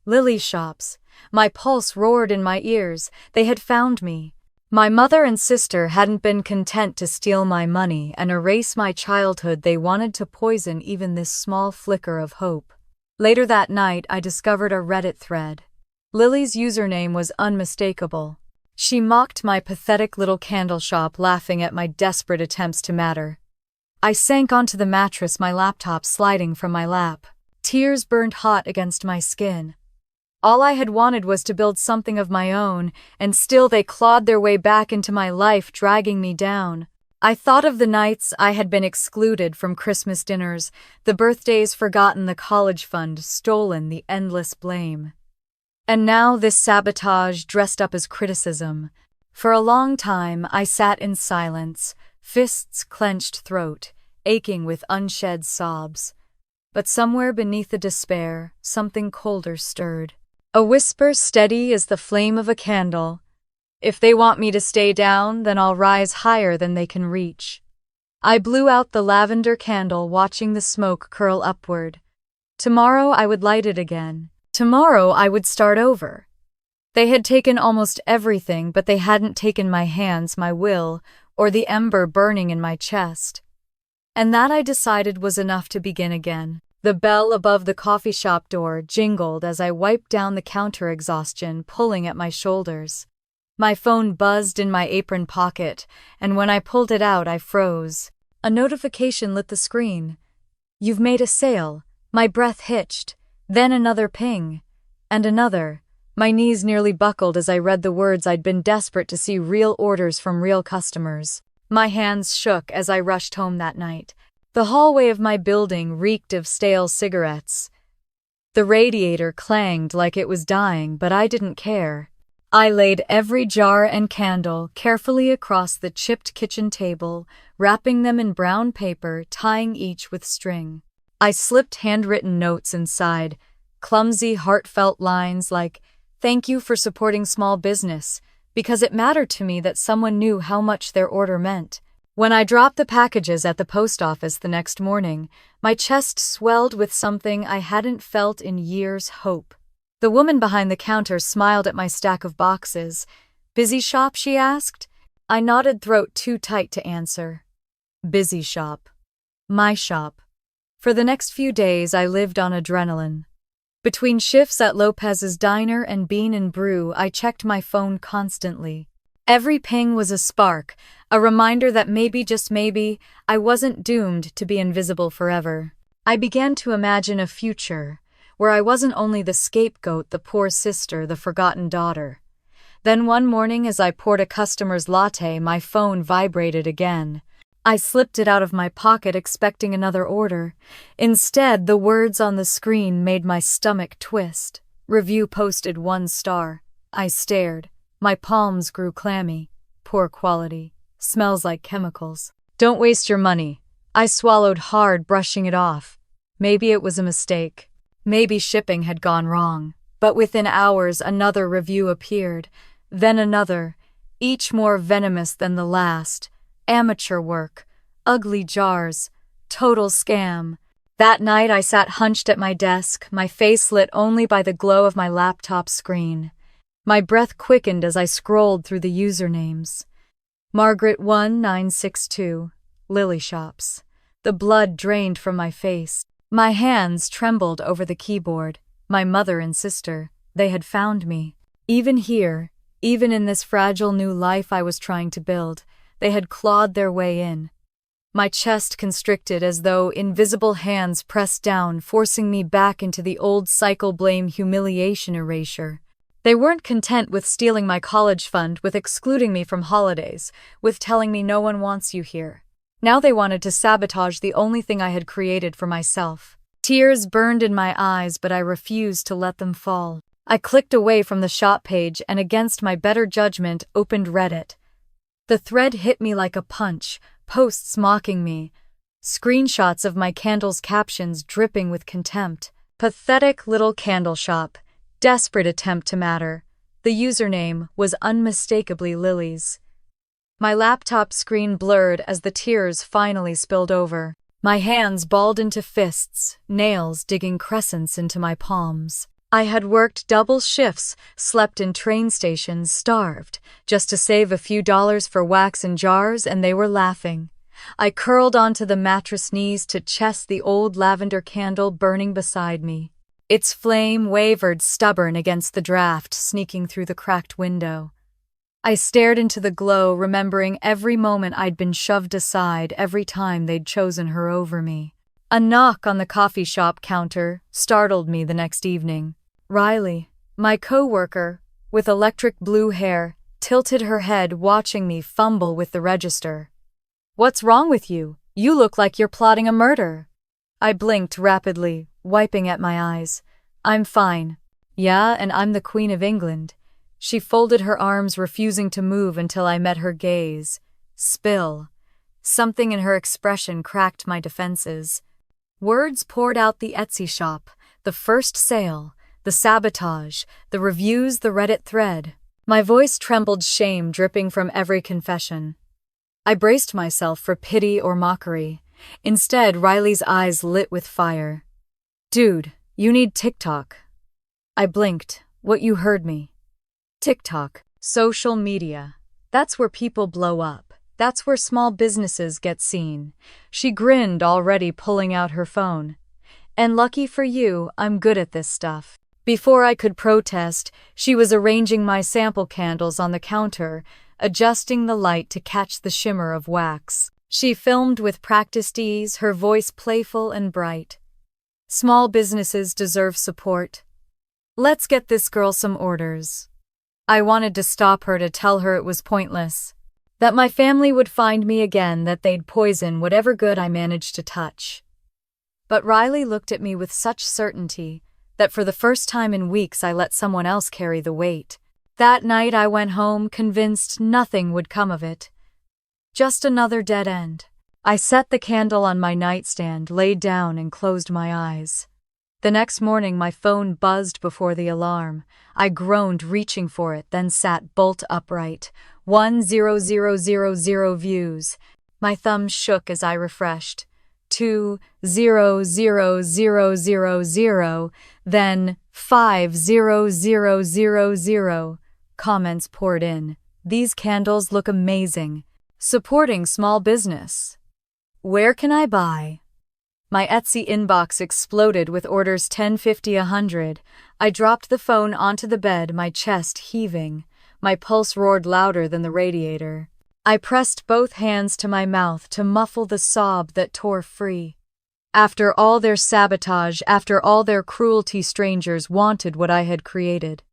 Lily shops. My pulse roared in my ears. They had found me. My mother and sister hadn't been content to steal my money and erase my childhood. They wanted to poison even this small flicker of hope. Later that night, I discovered a Reddit thread. Lily's username was unmistakable. She mocked my pathetic little candle shop, laughing at my desperate attempts to matter. I sank onto the mattress, my laptop sliding from my lap. Tears burned hot against my skin. All I had wanted was to build something of my own, and still they clawed their way back into my life, dragging me down. I thought of the nights I had been excluded from Christmas dinners, the birthdays forgotten, the college fund stolen, the endless blame. And now this sabotage dressed up as criticism. For a long time I sat in silence, fists clenched, throat aching with unshed sobs. But somewhere beneath the despair, something colder stirred. A whisper steady as the flame of a candle. If they want me to stay down, then I'll rise higher than they can reach. I blew out the lavender candle, watching the smoke curl upward. Tomorrow I would light it again. Tomorrow I would start over. They had taken almost everything, but they hadn't taken my hands, my will, or the ember burning in my chest. And that, I decided, was enough to begin again. The bell above the coffee shop door jingled as I wiped down the counter, exhaustion pulling at my shoulders. My phone buzzed in my apron pocket, and when I pulled it out, I froze. A notification lit the screen. "You've made a sale." My breath hitched. Then another ping. And another. My knees nearly buckled as I read the words. I'd been desperate to see real orders from real customers. My hands shook as I rushed home that night. The hallway of my building reeked of stale cigarettes. The radiator clanged like it was dying, but I didn't care. I laid every jar and candle carefully across the chipped kitchen table, wrapping them in brown paper, tying each with string. I slipped handwritten notes inside, clumsy, heartfelt lines like, "Thank you for supporting small business," because it mattered to me that someone knew how much their order meant. When I dropped the packages at the post office the next morning, my chest swelled with something I hadn't felt in years: hope. The woman behind the counter smiled at my stack of boxes. "Busy shop?" she asked. I nodded, throat too tight to answer. Busy shop. My shop. For the next few days, I lived on adrenaline. Between shifts at Lopez's Diner and Bean and Brew, I checked my phone constantly. Every ping was a spark, a reminder that maybe, just maybe, I wasn't doomed to be invisible forever. I began to imagine a future where I wasn't only the scapegoat, the poor sister, the forgotten daughter. Then one morning, as I poured a customer's latte, my phone vibrated again. I slipped it out of my pocket, expecting another order. Instead, the words on the screen made my stomach twist. Review posted 1 star. I stared. My palms grew clammy. Poor quality. Smells like chemicals. Don't waste your money. I swallowed hard, brushing it off. Maybe it was a mistake. Maybe shipping had gone wrong. But within hours, another review appeared. Then another, each more venomous than the last. Amateur work. Ugly jars. Total scam. That night I sat hunched at my desk, my face lit only by the glow of my laptop screen. My breath quickened as I scrolled through the usernames. Margaret 1962. Lily shops. The blood drained from my face. My hands trembled over the keyboard. My mother and sister, they had found me. Even here, even in this fragile new life I was trying to build, they had clawed their way in. My chest constricted as though invisible hands pressed down, forcing me back into the old cycle: blame, humiliation, erasure. They weren't content with stealing my college fund, with excluding me from holidays, with telling me no one wants you here. Now they wanted to sabotage the only thing I had created for myself. Tears burned in my eyes, but I refused to let them fall. I clicked away from the shop page and, against my better judgment, opened Reddit. The thread hit me like a punch, posts mocking me, screenshots of my candles, captions dripping with contempt. Pathetic little candle shop. Desperate attempt to matter. The username was unmistakably Lily's. My laptop screen blurred as the tears finally spilled over. My hands balled into fists, nails digging crescents into my palms. I had worked double shifts, slept in train stations, starved, just to save a few dollars for wax and jars, and they were laughing. I curled onto the mattress, knees to chest, the old lavender candle burning beside me. Its flame wavered stubborn against the draft sneaking through the cracked window. I stared into the glow, remembering every moment I'd been shoved aside, every time they'd chosen her over me. A knock on the coffee shop counter startled me the next evening. Riley, my co-worker, with electric blue hair, tilted her head, watching me fumble with the register. "What's wrong with you? You look like you're plotting a murder." I blinked rapidly, wiping at my eyes. "I'm fine." "Yeah, and I'm the Queen of England." She folded her arms, refusing to move until I met her gaze. Spill. Something in her expression cracked my defenses. Words poured out: the Etsy shop, the first sale, the sabotage, the reviews, the Reddit thread. My voice trembled, shame dripping from every confession. I braced myself for pity or mockery. Instead, Riley's eyes lit with fire. "Dude, you need TikTok." I blinked. "What, you heard me?" TikTok. Social media. That's where people blow up. That's where small businesses get seen. She grinned, already pulling out her phone. "And lucky for you, I'm good at this stuff." Before I could protest, she was arranging my sample candles on the counter, adjusting the light to catch the shimmer of wax. She filmed with practiced ease, her voice playful and bright. "Small businesses deserve support. Let's get this girl some orders." I wanted to stop her, to tell her it was pointless, that my family would find me again, that they'd poison whatever good I managed to touch. But Riley looked at me with such certainty that for the first time in weeks I let someone else carry the weight. That night I went home, convinced nothing would come of it. Just another dead end. I set the candle on my nightstand, laid down, and closed my eyes. The next morning my phone buzzed before the alarm. I groaned, reaching for it, then sat bolt upright. 1,000 views. My thumbs shook as I refreshed. 2,000,000, then 5,000,000. Comments poured in. "These candles look amazing. Supporting small business. Where can I buy?" My Etsy inbox exploded with orders 10, 50, 100. I dropped the phone onto the bed, my chest heaving. My pulse roared louder than the radiator. I pressed both hands to my mouth to muffle the sob that tore free. After all their sabotage, after all their cruelty, strangers wanted what I had created.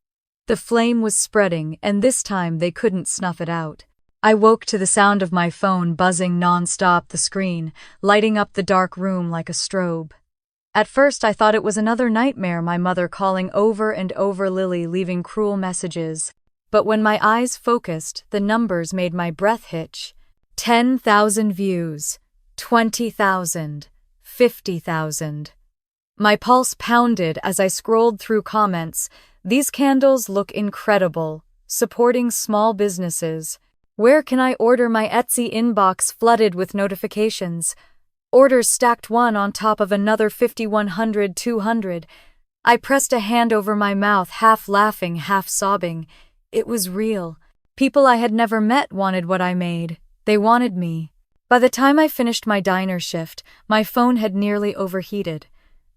The flame was spreading, and this time they couldn't snuff it out. I woke to the sound of my phone buzzing non-stop, the screen lighting up the dark room like a strobe. At first I thought it was another nightmare, my mother calling over and over, Lily leaving cruel messages. But when my eyes focused, the numbers made my breath hitch. 10,000 views, 20,000, 50,000. My pulse pounded as I scrolled through comments. "These candles look incredible. Supporting small businesses. Where can I order?" My Etsy inbox flooded with notifications. Orders stacked one on top of another, 50, 100, 200. I pressed a hand over my mouth, half laughing, half sobbing. It was real. People I had never met wanted what I made. They wanted me. By the time I finished my diner shift, my phone had nearly overheated.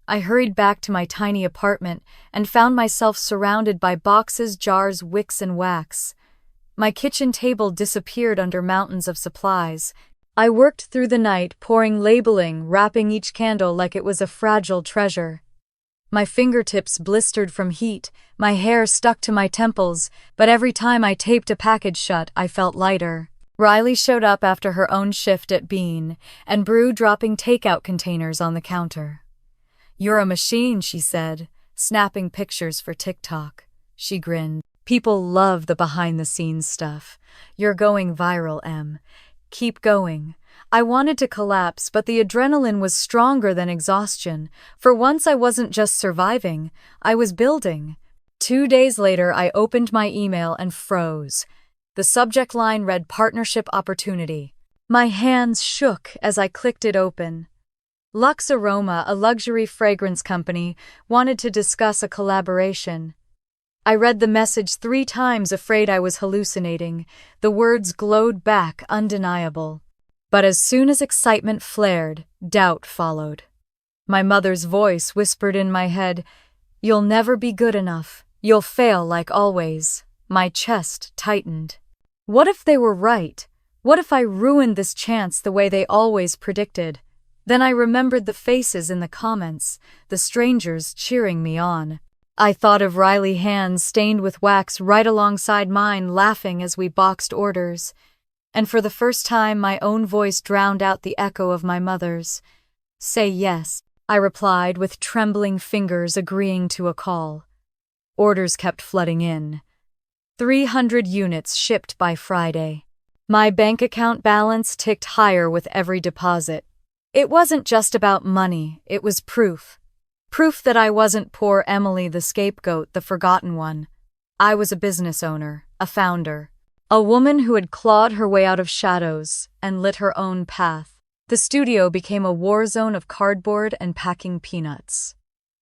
I hurried back to my tiny apartment and found myself surrounded by boxes, jars, wicks, and wax. My kitchen table disappeared under mountains of supplies. I worked through the night, pouring, labeling, wrapping each candle like it was a fragile treasure. My fingertips blistered from heat, my hair stuck to my temples, but every time I taped a package shut, I felt lighter. Riley showed up after her own shift at Bean and Brew, dropping takeout containers on the counter. "You're a machine," she said, snapping pictures for TikTok. She grinned. "People love the behind-the-scenes stuff. You're going viral, Em. Keep going." I wanted to collapse, but the adrenaline was stronger than exhaustion. For once I wasn't just surviving, I was building. 2 days later, I opened my email and froze. The subject line read "Partnership Opportunity." My hands shook as I clicked it open. Luxe Aroma, a luxury fragrance company, wanted to discuss a collaboration. I read the message 3 times, afraid I was hallucinating. The words glowed back, undeniable. But as soon as excitement flared, doubt followed. My mother's voice whispered in my head, "You'll never be good enough. You'll fail like always." My chest tightened. What if they were right? What if I ruined this chance the way they always predicted? Then I remembered the faces in the comments, the strangers cheering me on. I thought of Riley hands stained with wax right alongside mine, laughing as we boxed orders. And for the first time, my own voice drowned out the echo of my mother's. "Say yes," I replied with trembling fingers, agreeing to a call. Orders kept flooding in. 300 units shipped by Friday. My bank account balance ticked higher with every deposit. It wasn't just about money, it was proof. Proof that I wasn't poor Emily, the scapegoat, the forgotten one. I was a business owner, a founder, a woman who had clawed her way out of shadows and lit her own path. The studio became a war zone of cardboard and packing peanuts.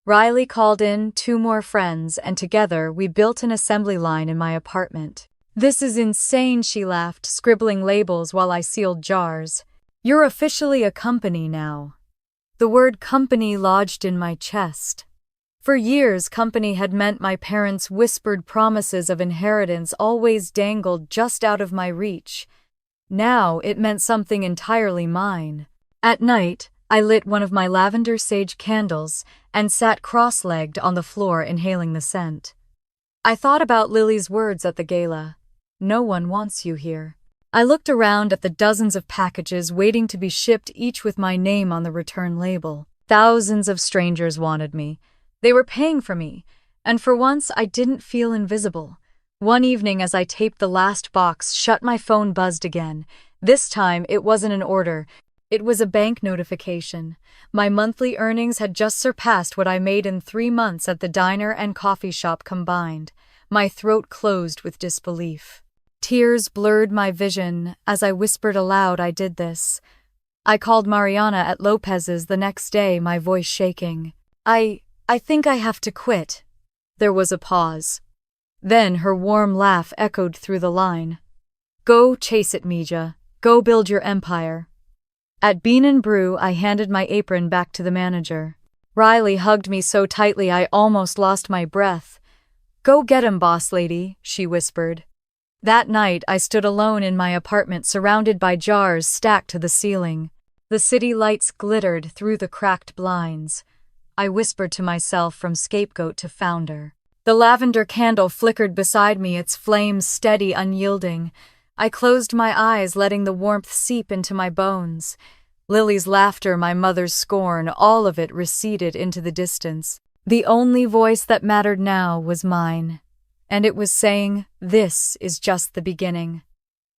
Riley called in 2 more friends, and together we built an assembly line in my apartment. "This is insane," she laughed, scribbling labels while I sealed jars. "You're officially a company now." The word company lodged in my chest. For years, company had meant my parents' whispered promises of inheritance always dangled just out of my reach. Now it meant something entirely mine. At night, I lit one of my lavender sage candles and sat cross-legged on the floor inhaling the scent. I thought about Lily's words at the gala. "No one wants you here." I looked around at the dozens of packages waiting to be shipped, each with my name on the return label. Thousands of strangers wanted me. They were paying for me, and for once I didn't feel invisible. One evening, as I taped the last box shut, my phone buzzed again. This time, it wasn't an order. It was a bank notification. My monthly earnings had just surpassed what I made in 3 months at the diner and coffee shop combined. My throat closed with disbelief. Tears blurred my vision as I whispered aloud I did this. I called Mariana at Lopez's the next day, my voice shaking. I think I have to quit." There was a pause. Then her warm laugh echoed through the line. "Go chase it, Mija. Go build your empire." At Bean and Brew, I handed my apron back to the manager. Riley hugged me so tightly I almost lost my breath. "Go get him, boss lady," she whispered. That night, I stood alone in my apartment, surrounded by jars stacked to the ceiling. The city lights glittered through the cracked blinds. I whispered to myself, from scapegoat to founder. The lavender candle flickered beside me, its flames steady, unyielding. I closed my eyes, letting the warmth seep into my bones. Lily's laughter, my mother's scorn, all of it receded into the distance. The only voice that mattered now was mine. And it was saying, "This is just the beginning."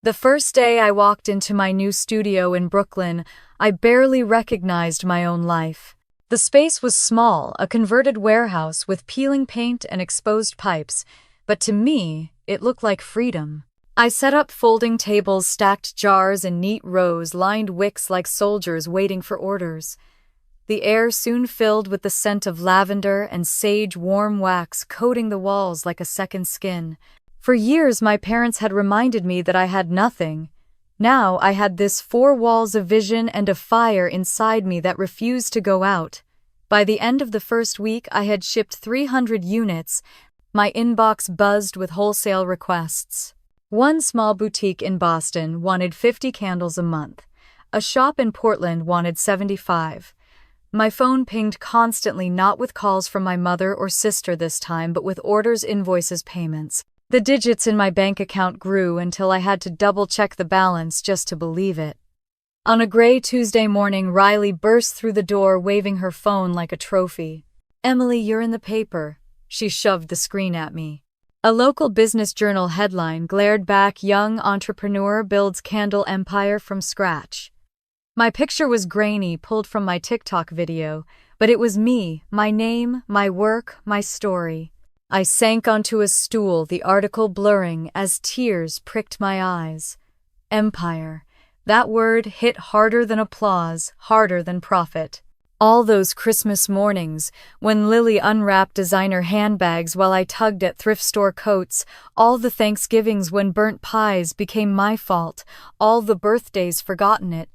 The first day I walked into my new studio in Brooklyn, I barely recognized my own life. The space was small, a converted warehouse with peeling paint and exposed pipes, but to me, it looked like freedom. I set up folding tables, stacked jars in neat rows, lined wicks like soldiers waiting for orders. The air soon filled with the scent of lavender and sage, warm wax coating the walls like a second skin. For years, my parents had reminded me that I had nothing. Now I had this 4 walls of vision and a fire inside me that refused to go out. By the end of the first week, I had shipped 300 units. My inbox buzzed with wholesale requests. One small boutique in Boston wanted 50 candles a month. A shop in Portland wanted 75. My phone pinged constantly, not with calls from my mother or sister this time, but with orders, invoices, payments. The digits in my bank account grew until I had to double-check the balance just to believe it. On a gray Tuesday morning, Riley burst through the door, waving her phone like a trophy. "Emily, you're in the paper." She shoved the screen at me. A local business journal headline glared back, "Young entrepreneur builds candle empire from scratch." My picture was grainy, pulled from my TikTok video, but it was me, my name, my work, my story. I sank onto a stool, the article blurring as tears pricked my eyes. Empire. That word hit harder than applause, harder than profit. All those Christmas mornings, when Lily unwrapped designer handbags while I tugged at thrift store coats, all the Thanksgivings when burnt pies became my fault, all the birthdays forgotten it,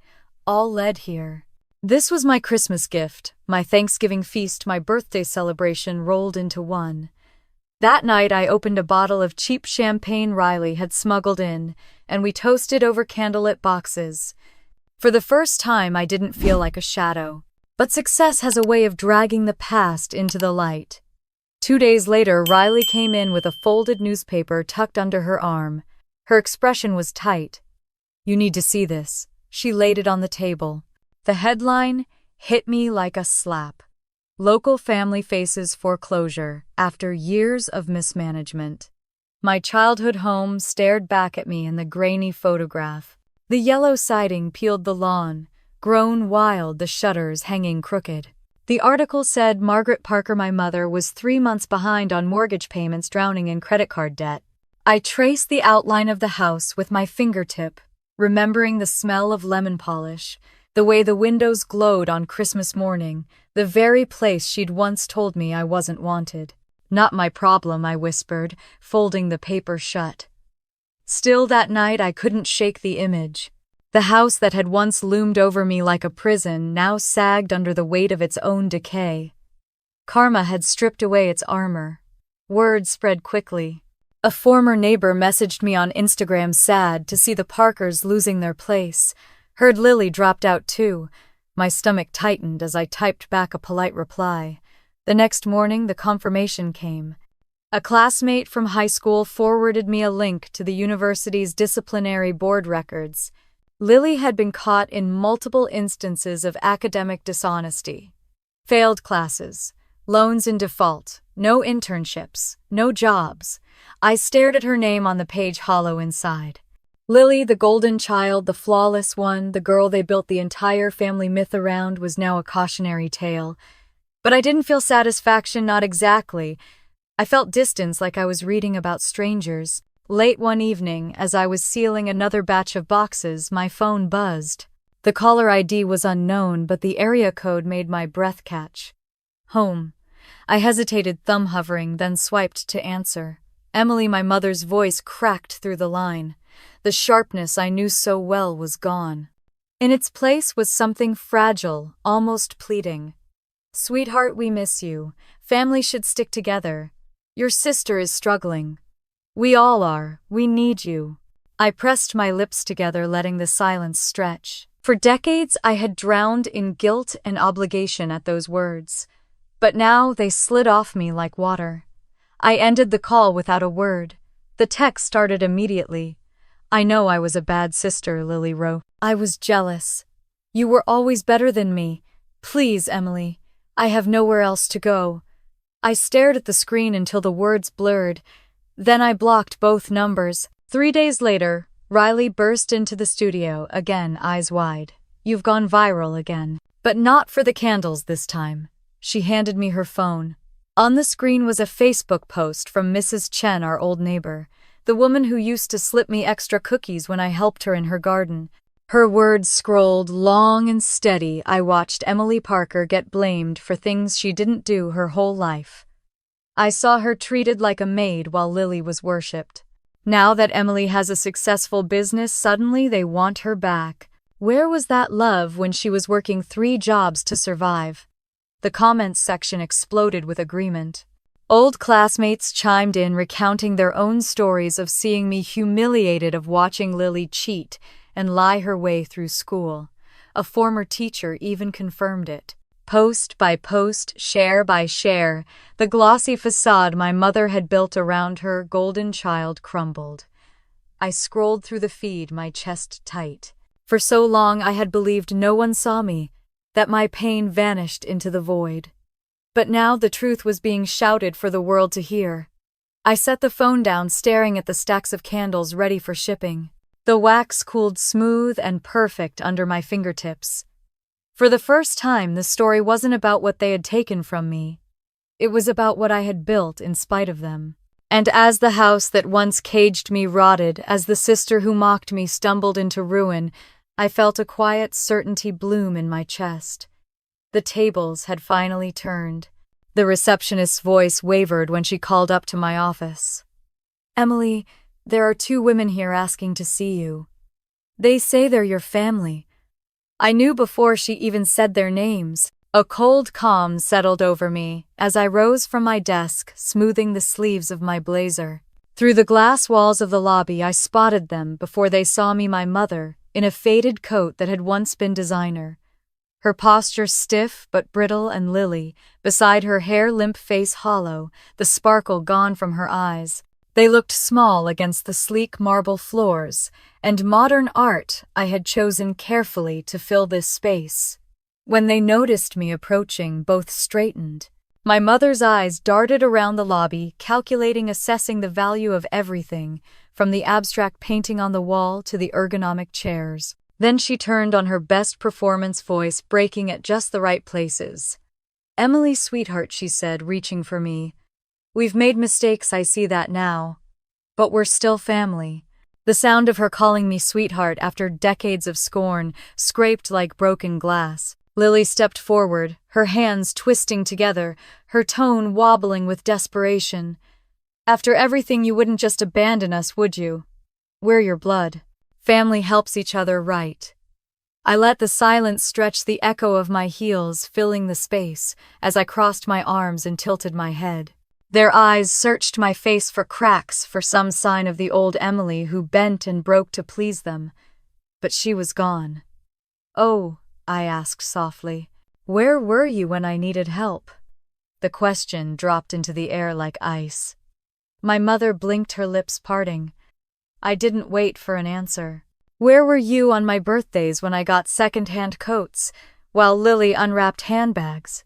all led here. This was my Christmas gift, my Thanksgiving feast, my birthday celebration rolled into one. That night I opened a bottle of cheap champagne Riley had smuggled in, and we toasted over candlelit boxes. For the first time I didn't feel like a shadow. But success has a way of dragging the past into the light. 2 days later, Riley came in with a folded newspaper tucked under her arm. Her expression was tight. "You need to see this." She laid it on the table. The headline hit me like a slap. Local family faces foreclosure after years of mismanagement. My childhood home stared back at me in the grainy photograph. The yellow siding peeled the lawn, grown wild, the shutters hanging crooked. The article said Margaret Parker, my mother, was 3 months behind on mortgage payments, drowning in credit card debt. I traced the outline of the house with my fingertip, remembering the smell of lemon polish, the way the windows glowed on Christmas morning, the very place she'd once told me I wasn't wanted. "Not my problem," I whispered, folding the paper shut. Still that night I couldn't shake the image. The house that had once loomed over me like a prison now sagged under the weight of its own decay. Karma had stripped away its armor. Word spread quickly. A former neighbor messaged me on Instagram, sad to see the Parkers losing their place. Heard Lily dropped out too. My stomach tightened as I typed back a polite reply. The next morning, the confirmation came. A classmate from high school forwarded me a link to the university's disciplinary board records. Lily had been caught in multiple instances of academic dishonesty. Failed classes, loans in default, no internships, no jobs. I stared at her name on the page, hollow inside. Lily, the golden child, the flawless one, the girl they built the entire family myth around, was now a cautionary tale. But I didn't feel satisfaction, not exactly. I felt distance, like I was reading about strangers. Late one evening, as I was sealing another batch of boxes, my phone buzzed. The caller ID was unknown, but the area code made my breath catch. Home. I hesitated, thumb hovering, then swiped to answer. Emily, my mother's voice, cracked through the line. The sharpness I knew so well was gone. In its place was something fragile, almost pleading. "Sweetheart, we miss you. Family should stick together. Your sister is struggling. We all are. We need you." I pressed my lips together, letting the silence stretch. For decades, I had drowned in guilt and obligation at those words. But now they slid off me like water. I ended the call without a word. The text started immediately. "I know I was a bad sister," Lily wrote. "I was jealous. You were always better than me. Please, Emily. I have nowhere else to go." I stared at the screen until the words blurred. Then I blocked both numbers. 3 days later, Riley burst into the studio, again eyes wide. "You've gone viral again." But not for the candles this time. She handed me her phone. On the screen was a Facebook post from Mrs. Chen, our old neighbor, the woman who used to slip me extra cookies when I helped her in her garden. Her words scrolled long and steady. I watched Emily Parker get blamed for things she didn't do her whole life. I saw her treated like a maid while Lily was worshipped. Now that Emily has a successful business, suddenly they want her back. Where was that love when she was working 3 jobs to survive? The comments section exploded with agreement. Old classmates chimed in, recounting their own stories of seeing me humiliated, of watching Lily cheat and lie her way through school. A former teacher even confirmed it. Post by post, share by share, the glossy facade my mother had built around her golden child crumbled. I scrolled through the feed, my chest tight. For so long I had believed no one saw me, that my pain vanished into the void. But now the truth was being shouted for the world to hear. I set the phone down, staring at the stacks of candles ready for shipping. The wax cooled smooth and perfect under my fingertips. For the first time, the story wasn't about what they had taken from me. It was about what I had built in spite of them. And as the house that once caged me rotted, as the sister who mocked me stumbled into ruin, I felt a quiet certainty bloom in my chest. The tables had finally turned. The receptionist's voice wavered when she called up to my office. "Emily, there are 2 women here asking to see you. They say they're your family." I knew before she even said their names. A cold calm settled over me as I rose from my desk, smoothing the sleeves of my blazer. Through the glass walls of the lobby, I spotted them before they saw me, my mother, in a faded coat that had once been designer. Her posture stiff but brittle, and Lily, beside her, hair limp, face hollow, the sparkle gone from her eyes. They looked small against the sleek marble floors and modern art I had chosen carefully to fill this space. When they noticed me approaching, both straightened. My mother's eyes darted around the lobby, calculating, assessing the value of everything, from the abstract painting on the wall to the ergonomic chairs. Then she turned on, her best performance voice breaking at just the right places. "Emily, sweetheart," she said, reaching for me. "We've made mistakes, I see that now. But we're still family." The sound of her calling me sweetheart after decades of scorn scraped like broken glass. Lily stepped forward, her hands twisting together, her tone wobbling with desperation. "After everything, you wouldn't just abandon us, would you? We're your blood. Family helps each other, right?" I let the silence stretch, the echo of my heels filling the space as I crossed my arms and tilted my head. Their eyes searched my face for cracks, for some sign of the old Emily who bent and broke to please them. But she was gone. "Oh," I asked softly, "where were you when I needed help?" The question dropped into the air like ice. My mother blinked, her lips parting. I didn't wait for an answer. "Where were you on my birthdays when I got second-hand coats, while Lily unwrapped handbags?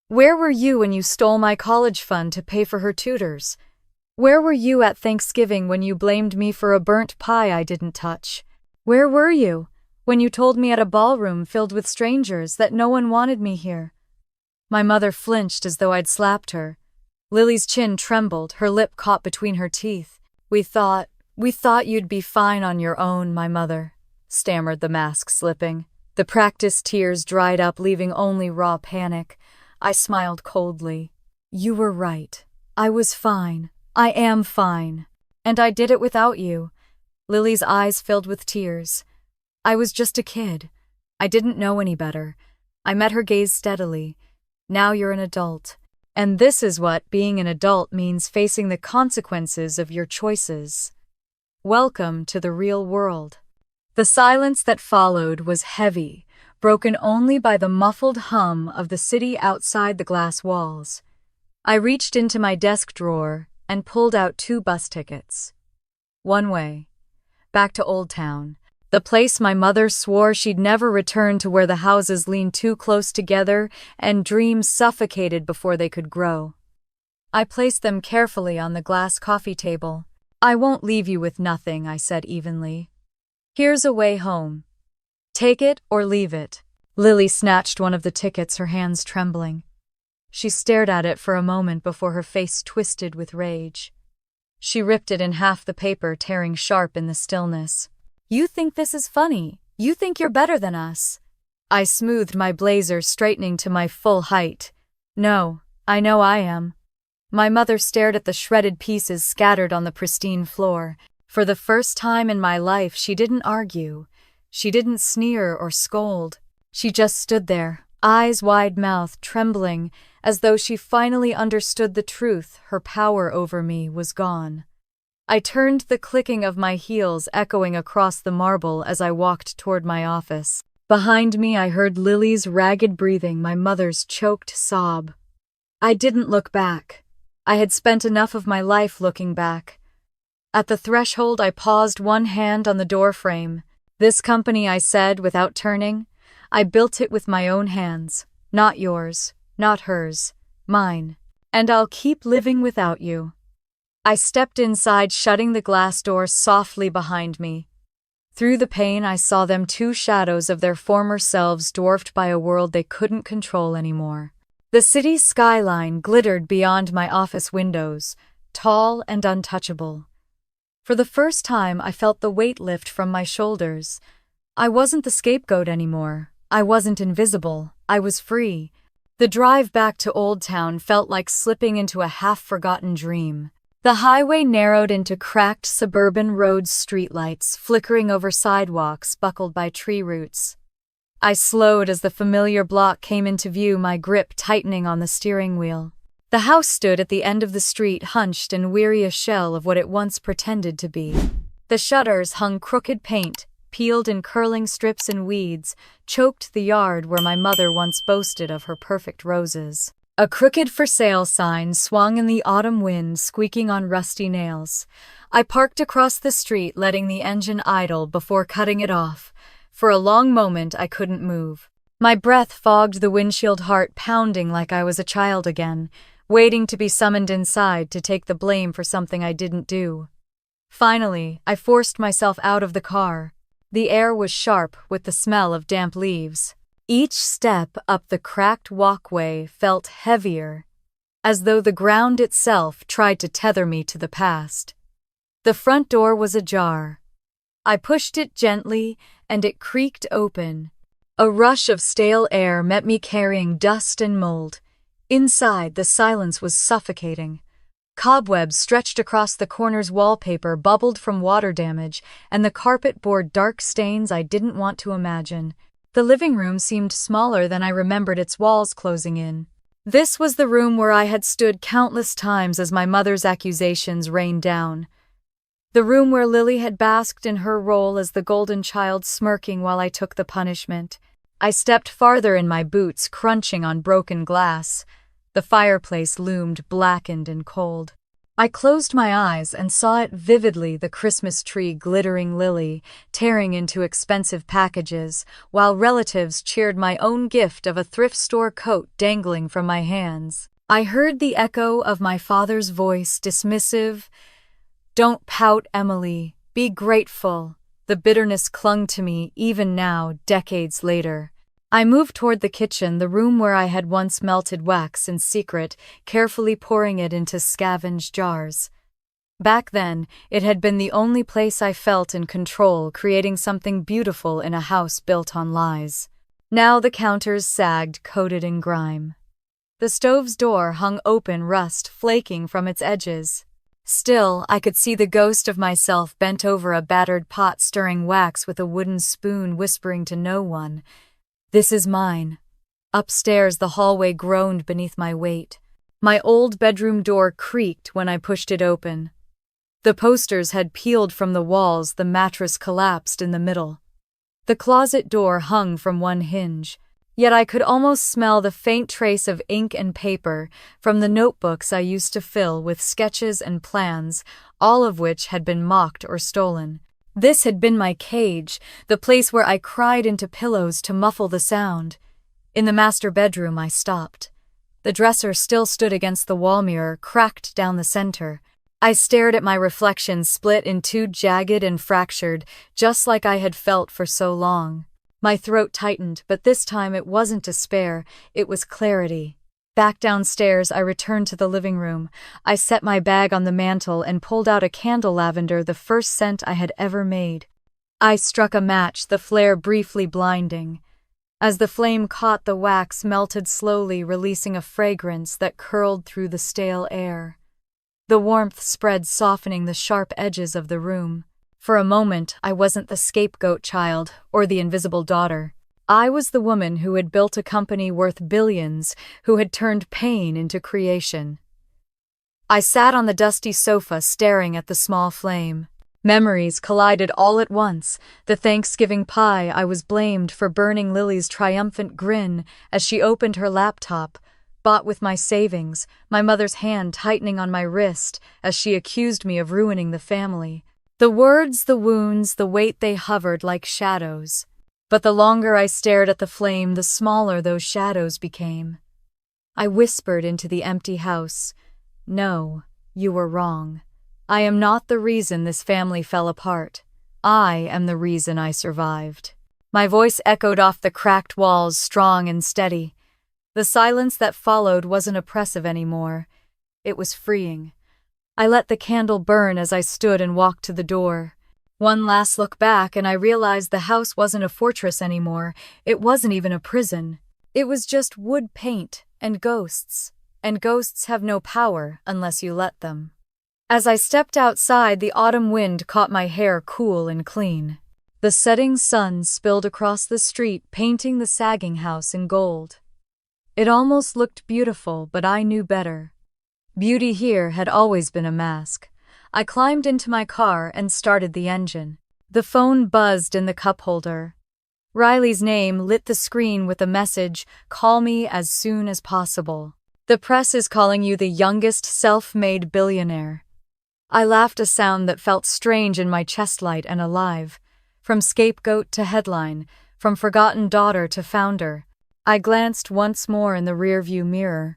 Where were you when you stole my college fund to pay for her tutors? Where were you at Thanksgiving when you blamed me for a burnt pie I didn't touch? Where were you when you told me at a ballroom filled with strangers that no one wanted me here?" My mother flinched as though I'd slapped her. Lily's chin trembled, her lip caught between her teeth. We thought you'd be fine on your own, my mother," stammered the mask, slipping. The practiced tears dried up, leaving only raw panic. I smiled coldly. "You were right. I was fine. I am fine. And I did it without you." Lily's eyes filled with tears. "I was just a kid. I didn't know any better." I met her gaze steadily. "Now you're an adult. And this is what being an adult means, facing the consequences of your choices. Welcome to the real world." The silence that followed was heavy, broken only by the muffled hum of the city outside the glass walls. I reached into my desk drawer and pulled out 2 bus tickets. One way, back to Old Town, the place my mother swore she'd never return to, where the houses leaned too close together and dreams suffocated before they could grow. I placed them carefully on the glass coffee table. "I won't leave you with nothing," I said evenly. "Here's a way home. Take it or leave it." Lily snatched one of the tickets, her hands trembling. She stared at it for a moment before her face twisted with rage. She ripped it in half, the paper tearing sharp in the stillness. "You think this is funny? You think you're better than us?" I smoothed my blazer, straightening to my full height. "No, I know I am." My mother stared at the shredded pieces scattered on the pristine floor. For the first time in my life, she didn't argue. She didn't sneer or scold. She just stood there, eyes wide-mouthed, trembling, as though she finally understood the truth. Her power over me was gone. I turned, the clicking of my heels echoing across the marble as I walked toward my office. Behind me, I heard Lily's ragged breathing, my mother's choked sob. I didn't look back. I had spent enough of my life looking back. At the threshold, I paused, one hand on the doorframe. "This company," I said without turning, "I built it with my own hands. Not yours, not hers, mine. And I'll keep living without you." I stepped inside, shutting the glass door softly behind me. Through the pane, I saw them, 2 shadows of their former selves, dwarfed by a world they couldn't control anymore. The city's skyline glittered beyond my office windows, tall and untouchable. For the first time, I felt the weight lift from my shoulders. I wasn't the scapegoat anymore. I wasn't invisible, I was free. The drive back to Old Town felt like slipping into a half-forgotten dream. The highway narrowed into cracked suburban road streetlights flickering over sidewalks buckled by tree roots. I slowed as the familiar block came into view, my grip tightening on the steering wheel. The house stood at the end of the street, hunched and weary, a shell of what it once pretended to be. The shutters hung crooked paint, peeled in curling strips and weeds, choked the yard where my mother once boasted of her perfect roses. A crooked for sale sign swung in the autumn wind, squeaking on rusty nails. I parked across the street, letting the engine idle before cutting it off. For a long moment I couldn't move. My breath fogged the windshield, heart pounding like I was a child again, waiting to be summoned inside to take the blame for something I didn't do. Finally, I forced myself out of the car. The air was sharp with the smell of damp leaves. Each step up the cracked walkway felt heavier, as though the ground itself tried to tether me to the past. The front door was ajar. I pushed it gently, and it creaked open. A rush of stale air met me, carrying dust and mold. Inside, the silence was suffocating. Cobwebs stretched across the corner's wallpaper, bubbled from water damage, and the carpet bore dark stains I didn't want to imagine. The living room seemed smaller than I remembered, its walls closing in. This was the room where I had stood countless times as my mother's accusations rained down. The room where Lily had basked in her role as the golden child, smirking while I took the punishment. I stepped farther in, my boots crunching on broken glass. The fireplace loomed blackened and cold. I closed my eyes and saw it vividly, the Christmas tree glittering, Lily tearing into expensive packages, while relatives cheered my own gift of a thrift store coat dangling from my hands. I heard the echo of my father's voice, dismissive. "Don't pout, Emily. Be grateful." The bitterness clung to me even now, decades later. I moved toward the kitchen, the room where I had once melted wax in secret, carefully pouring it into scavenged jars. Back then, it had been the only place I felt in control, creating something beautiful in a house built on lies. Now the counters sagged, coated in grime. The stove's door hung open, rust flaking from its edges. Still, I could see the ghost of myself bent over a battered pot, stirring wax with a wooden spoon, whispering to no one, "This is mine." Upstairs, the hallway groaned beneath my weight. My old bedroom door creaked when I pushed it open. The posters had peeled from the walls, the mattress collapsed in the middle. The closet door hung from one hinge, yet I could almost smell the faint trace of ink and paper from the notebooks I used to fill with sketches and plans, all of which had been mocked or stolen. This had been my cage, the place where I cried into pillows to muffle the sound. In the master bedroom, I stopped. The dresser still stood against the wall mirror, cracked down the center. I stared at my reflection, split in two, jagged and fractured, just like I had felt for so long. My throat tightened, but this time it wasn't despair, it was clarity. Back downstairs, I returned to the living room. I set my bag on the mantel and pulled out a candle, lavender, the first scent I had ever made. I struck a match, the flare briefly blinding. As the flame caught, the wax melted slowly, releasing a fragrance that curled through the stale air. The warmth spread, softening the sharp edges of the room. For a moment, I wasn't the scapegoat child or the invisible daughter. I was the woman who had built a company worth billions, who had turned pain into creation. I sat on the dusty sofa, staring at the small flame. Memories collided all at once. The Thanksgiving pie I was blamed for burning, Lily's triumphant grin as she opened her laptop, bought with my savings, my mother's hand tightening on my wrist as she accused me of ruining the family. The words, the wounds, the weight, they hovered like shadows. But the longer I stared at the flame, the smaller those shadows became. I whispered into the empty house, "No, you were wrong. I am not the reason this family fell apart. I am the reason I survived." My voice echoed off the cracked walls, strong and steady. The silence that followed wasn't oppressive anymore. It was freeing. I let the candle burn as I stood and walked to the door. One last look back and I realized the house wasn't a fortress anymore. It wasn't even a prison. It was just wood paint and ghosts. And ghosts have no power unless you let them. As I stepped outside, the autumn wind caught my hair cool and clean. The setting sun spilled across the street, painting the sagging house in gold. It almost looked beautiful, but I knew better. Beauty here had always been a mask. I climbed into my car and started the engine. The phone buzzed in the cup holder. Riley's name lit the screen with a message, "Call me as soon as possible. The press is calling you the youngest self-made billionaire." I laughed, a sound that felt strange in my chest, light and alive. From scapegoat to headline, from forgotten daughter to founder. I glanced once more in the rearview mirror.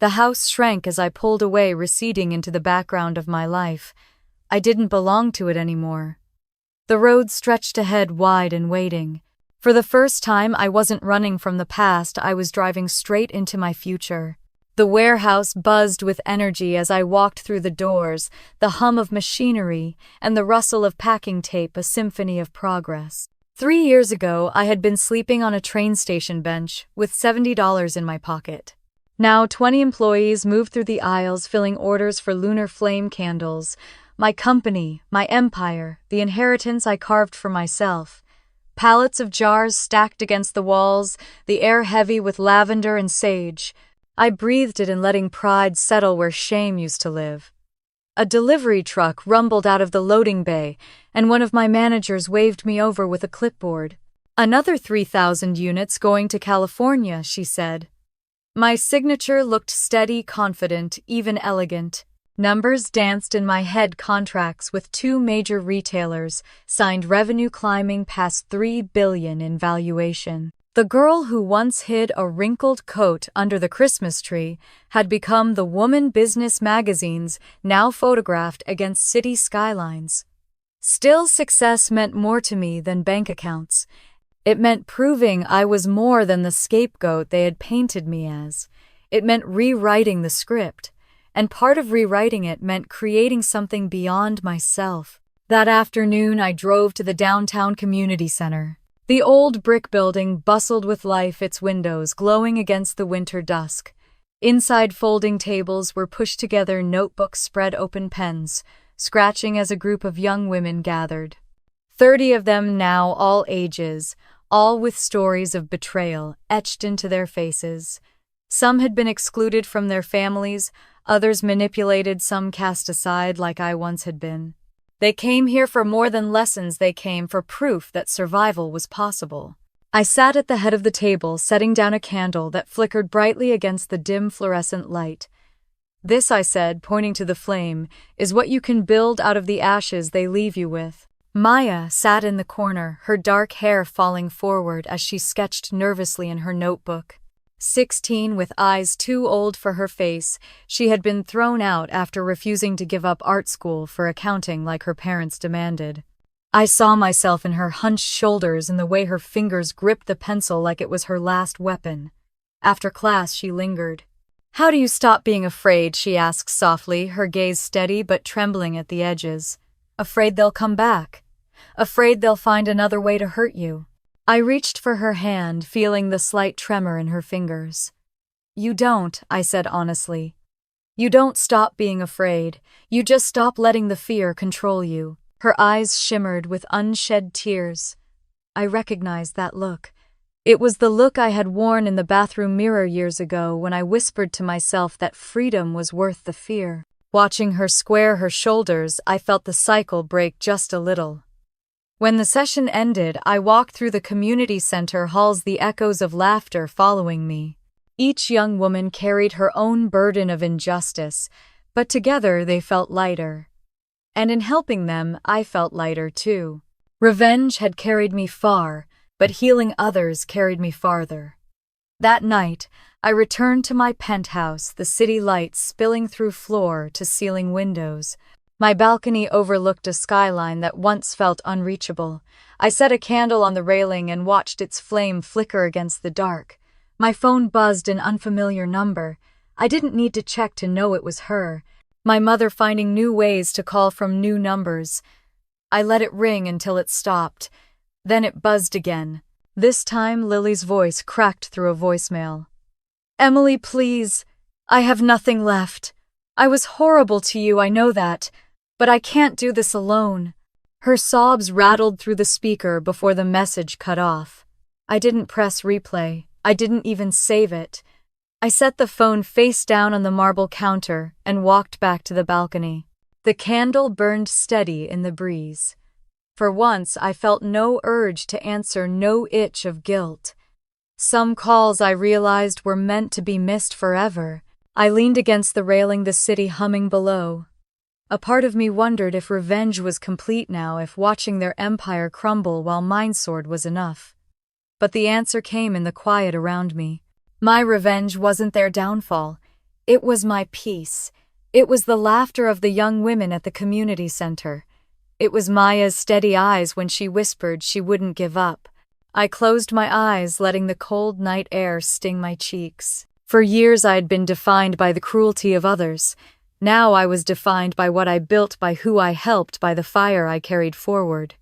The house shrank as I pulled away, receding into the background of my life. I didn't belong to it anymore. The road stretched ahead, wide and waiting. For the first time, I wasn't running from the past, I was driving straight into my future. The warehouse buzzed with energy as I walked through the doors, the hum of machinery and the rustle of packing tape, a symphony of progress. 3 years ago, I had been sleeping on a train station bench with $70 in my pocket. Now 20 employees moved through the aisles, filling orders for lunar flame candles. My company, my empire, the inheritance I carved for myself. Pallets of jars stacked against the walls, the air heavy with lavender and sage. I breathed it in, letting pride settle where shame used to live. A delivery truck rumbled out of the loading bay, and one of my managers waved me over with a clipboard. "Another 3,000 units going to California," she said. My signature looked steady, confident, even elegant. Numbers danced in my head. Contracts with 2 major retailers, signed, revenue climbing past $3 billion in valuation. The girl who once hid a wrinkled coat under the Christmas tree had become the woman business magazines now photographed against city skylines. Still, success meant more to me than bank accounts. It meant proving I was more than the scapegoat they had painted me as. It meant rewriting the script, and part of rewriting it meant creating something beyond myself. That afternoon, I drove to the downtown community center. The old brick building bustled with life, its windows glowing against the winter dusk. Inside, folding tables were pushed together, notebooks spread open, pens scratching as a group of young women gathered. 30 of them now, all ages, all with stories of betrayal etched into their faces. Some had been excluded from their families, others manipulated, some cast aside like I once had been. They came here for more than lessons, they came for proof that survival was possible. I sat at the head of the table, setting down a candle that flickered brightly against the dim fluorescent light. "This," I said, pointing to the flame, "is what you can build out of the ashes they leave you with." Maya sat in the corner, her dark hair falling forward as she sketched nervously in her notebook. 16, with eyes too old for her face, she had been thrown out after refusing to give up art school for accounting like her parents demanded. I saw myself in her hunched shoulders and the way her fingers gripped the pencil like it was her last weapon. After class, she lingered. "How do you stop being afraid?" she asked softly, her gaze steady but trembling at the edges. "Afraid they'll come back. Afraid they'll find another way to hurt you." I reached for her hand, feeling the slight tremor in her fingers. "You don't," I said honestly. "You don't stop being afraid. You just stop letting the fear control you." Her eyes shimmered with unshed tears. I recognized that look. It was the look I had worn in the bathroom mirror years ago when I whispered to myself that freedom was worth the fear. Watching her square her shoulders, I felt the cycle break just a little. When the session ended, I walked through the community center halls, the echoes of laughter following me. Each young woman carried her own burden of injustice, but together they felt lighter. And in helping them, I felt lighter too. Revenge had carried me far, but healing others carried me farther. That night, I returned to my penthouse, the city lights spilling through floor to ceiling windows. My balcony overlooked a skyline that once felt unreachable. I set a candle on the railing and watched its flame flicker against the dark. My phone buzzed, an unfamiliar number. I didn't need to check to know it was her. My mother finding new ways to call from new numbers. I let it ring until it stopped. Then it buzzed again. This time, Lily's voice cracked through a voicemail. "Emily, please. I have nothing left. I was horrible to you, I know that. But I can't do this alone." Her sobs rattled through the speaker before the message cut off. I didn't press replay. I didn't even save it. I set the phone face down on the marble counter and walked back to the balcony. The candle burned steady in the breeze. For once, I felt no urge to answer, no itch of guilt. Some calls I realized were meant to be missed forever. I leaned against the railing, the city humming below. A part of me wondered if revenge was complete now, if watching their empire crumble while mine soared was enough. But the answer came in the quiet around me. My revenge wasn't their downfall. It was my peace. It was the laughter of the young women at the community center. It was Maya's steady eyes when she whispered she wouldn't give up. I closed my eyes, letting the cold night air sting my cheeks. For years I had been defined by the cruelty of others. Now I was defined by what I built, by who I helped, by the fire I carried forward.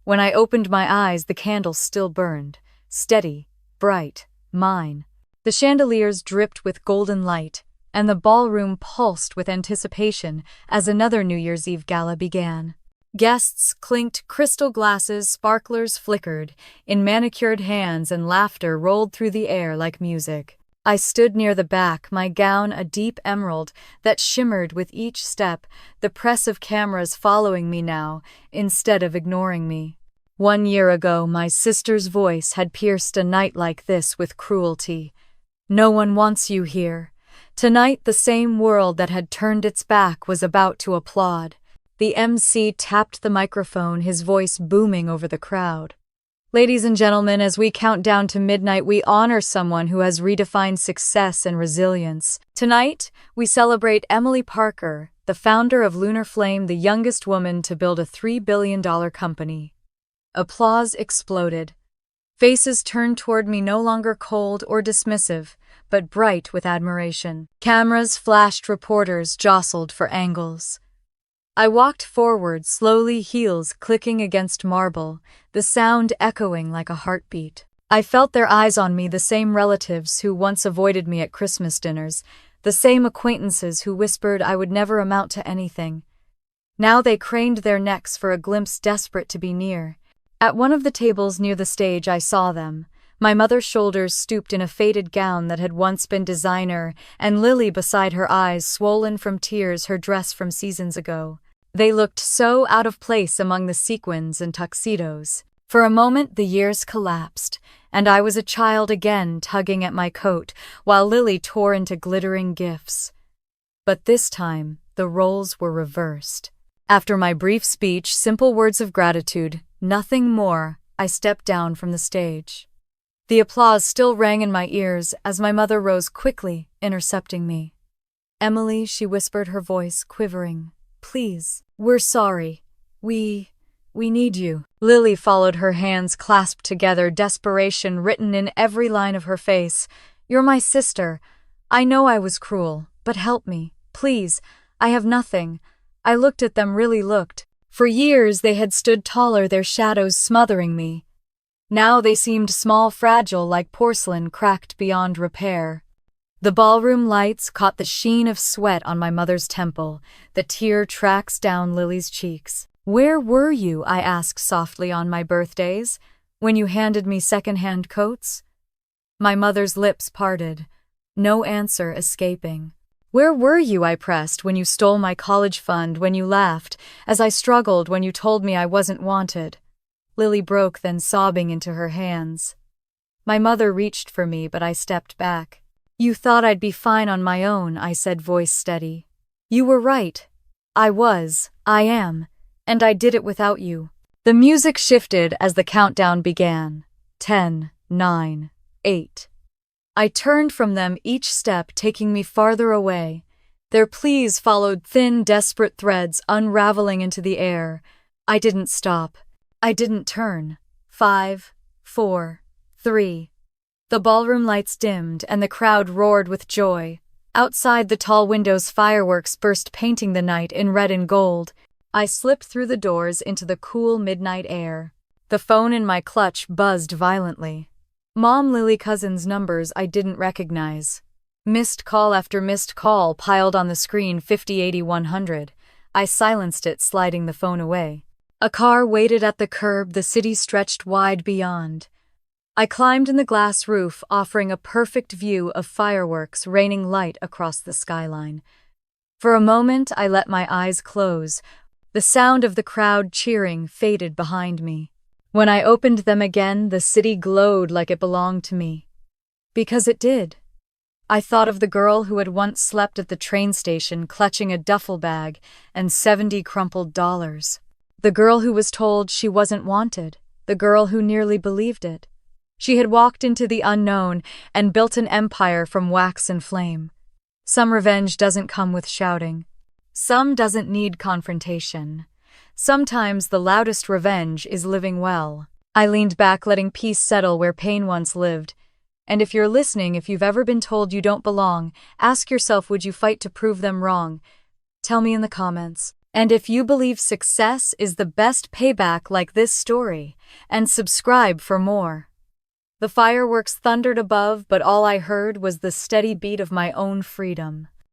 When I opened my eyes, the candle still burned. Steady, bright, mine. The chandeliers dripped with golden light, and the ballroom pulsed with anticipation as another New Year's Eve gala began. Guests clinked crystal glasses, sparklers flickered in manicured hands, and laughter rolled through the air like music. I stood near the back, my gown a deep emerald that shimmered with each step, the press of cameras following me now, instead of ignoring me. 1 year ago, my sister's voice had pierced a night like this with cruelty. "No one wants you here." Tonight, the same world that had turned its back was about to applaud. The MC tapped the microphone, his voice booming over the crowd. "Ladies and gentlemen, as we count down to midnight, we honor someone who has redefined success and resilience. Tonight, we celebrate Emily Parker, the founder of Lunar Flame, the youngest woman to build a $3 billion company." Applause exploded. Faces turned toward me, no longer cold or dismissive, but bright with admiration. Cameras flashed, reporters jostled for angles. I walked forward, slowly, heels clicking against marble, the sound echoing like a heartbeat. I felt their eyes on me, the same relatives who once avoided me at Christmas dinners, the same acquaintances who whispered I would never amount to anything. Now they craned their necks for a glimpse, desperate to be near. At one of the tables near the stage, I saw them. My mother's shoulders stooped in a faded gown that had once been designer, and Lily beside her, eyes swollen from tears, her dress from seasons ago. They looked so out of place among the sequins and tuxedos. For a moment, the years collapsed, and I was a child again, tugging at my coat, while Lily tore into glittering gifts. But this time, the roles were reversed. After my brief speech, simple words of gratitude, nothing more, I stepped down from the stage. The applause still rang in my ears as my mother rose quickly, intercepting me. "Emily," she whispered, her voice quivering. "Please, we're sorry. We need you." Lily followed, her hands clasped together, desperation written in every line of her face. "You're my sister. I know I was cruel, but help me, please. I have nothing." I looked at them, really looked. For years they had stood taller, their shadows smothering me. Now they seemed small, fragile, like porcelain cracked beyond repair. The ballroom lights caught the sheen of sweat on my mother's temple, the tear tracks down Lily's cheeks. "Where were you," I asked softly, "on my birthdays, when you handed me second-hand coats?" My mother's lips parted, no answer escaping. "Where were you," I pressed, "when you stole my college fund, when you laughed, as I struggled, when you told me I wasn't wanted?" Lily broke, then sobbing into her hands. My mother reached for me, but I stepped back. "You thought I'd be fine on my own," I said, voice steady. "You were right. I am, and I did it without you." The music shifted as the countdown began. 10, 9, 8. I turned from them, each step taking me farther away. Their pleas followed, thin, desperate threads unraveling into the air. I didn't stop. I didn't turn. 5, 4, 3. The ballroom lights dimmed, and the crowd roared with joy. Outside the tall windows, fireworks burst, painting the night in red and gold. I slipped through the doors into the cool midnight air. The phone in my clutch buzzed violently. Mom Lily Cousin's numbers I didn't recognize. Missed call after missed call piled on the screen 50, 80, 100. I silenced it, sliding the phone away. A car waited at the curb, the city stretched wide beyond. I climbed in the glass roof, offering a perfect view of fireworks raining light across the skyline. For a moment, I let my eyes close. The sound of the crowd cheering faded behind me. When I opened them again, the city glowed like it belonged to me. Because it did. I thought of the girl who had once slept at the train station clutching a duffel bag and 70 crumpled dollars. The girl who was told she wasn't wanted. The girl who nearly believed it. She had walked into the unknown and built an empire from wax and flame. Some revenge doesn't come with shouting. Some doesn't need confrontation. Sometimes the loudest revenge is living well. I leaned back, letting peace settle where pain once lived. And if you're listening, if you've ever been told you don't belong, ask yourself, would you fight to prove them wrong? Tell me in the comments. And if you believe success is the best payback like this story, and subscribe for more. The fireworks thundered above, but all I heard was the steady beat of my own freedom.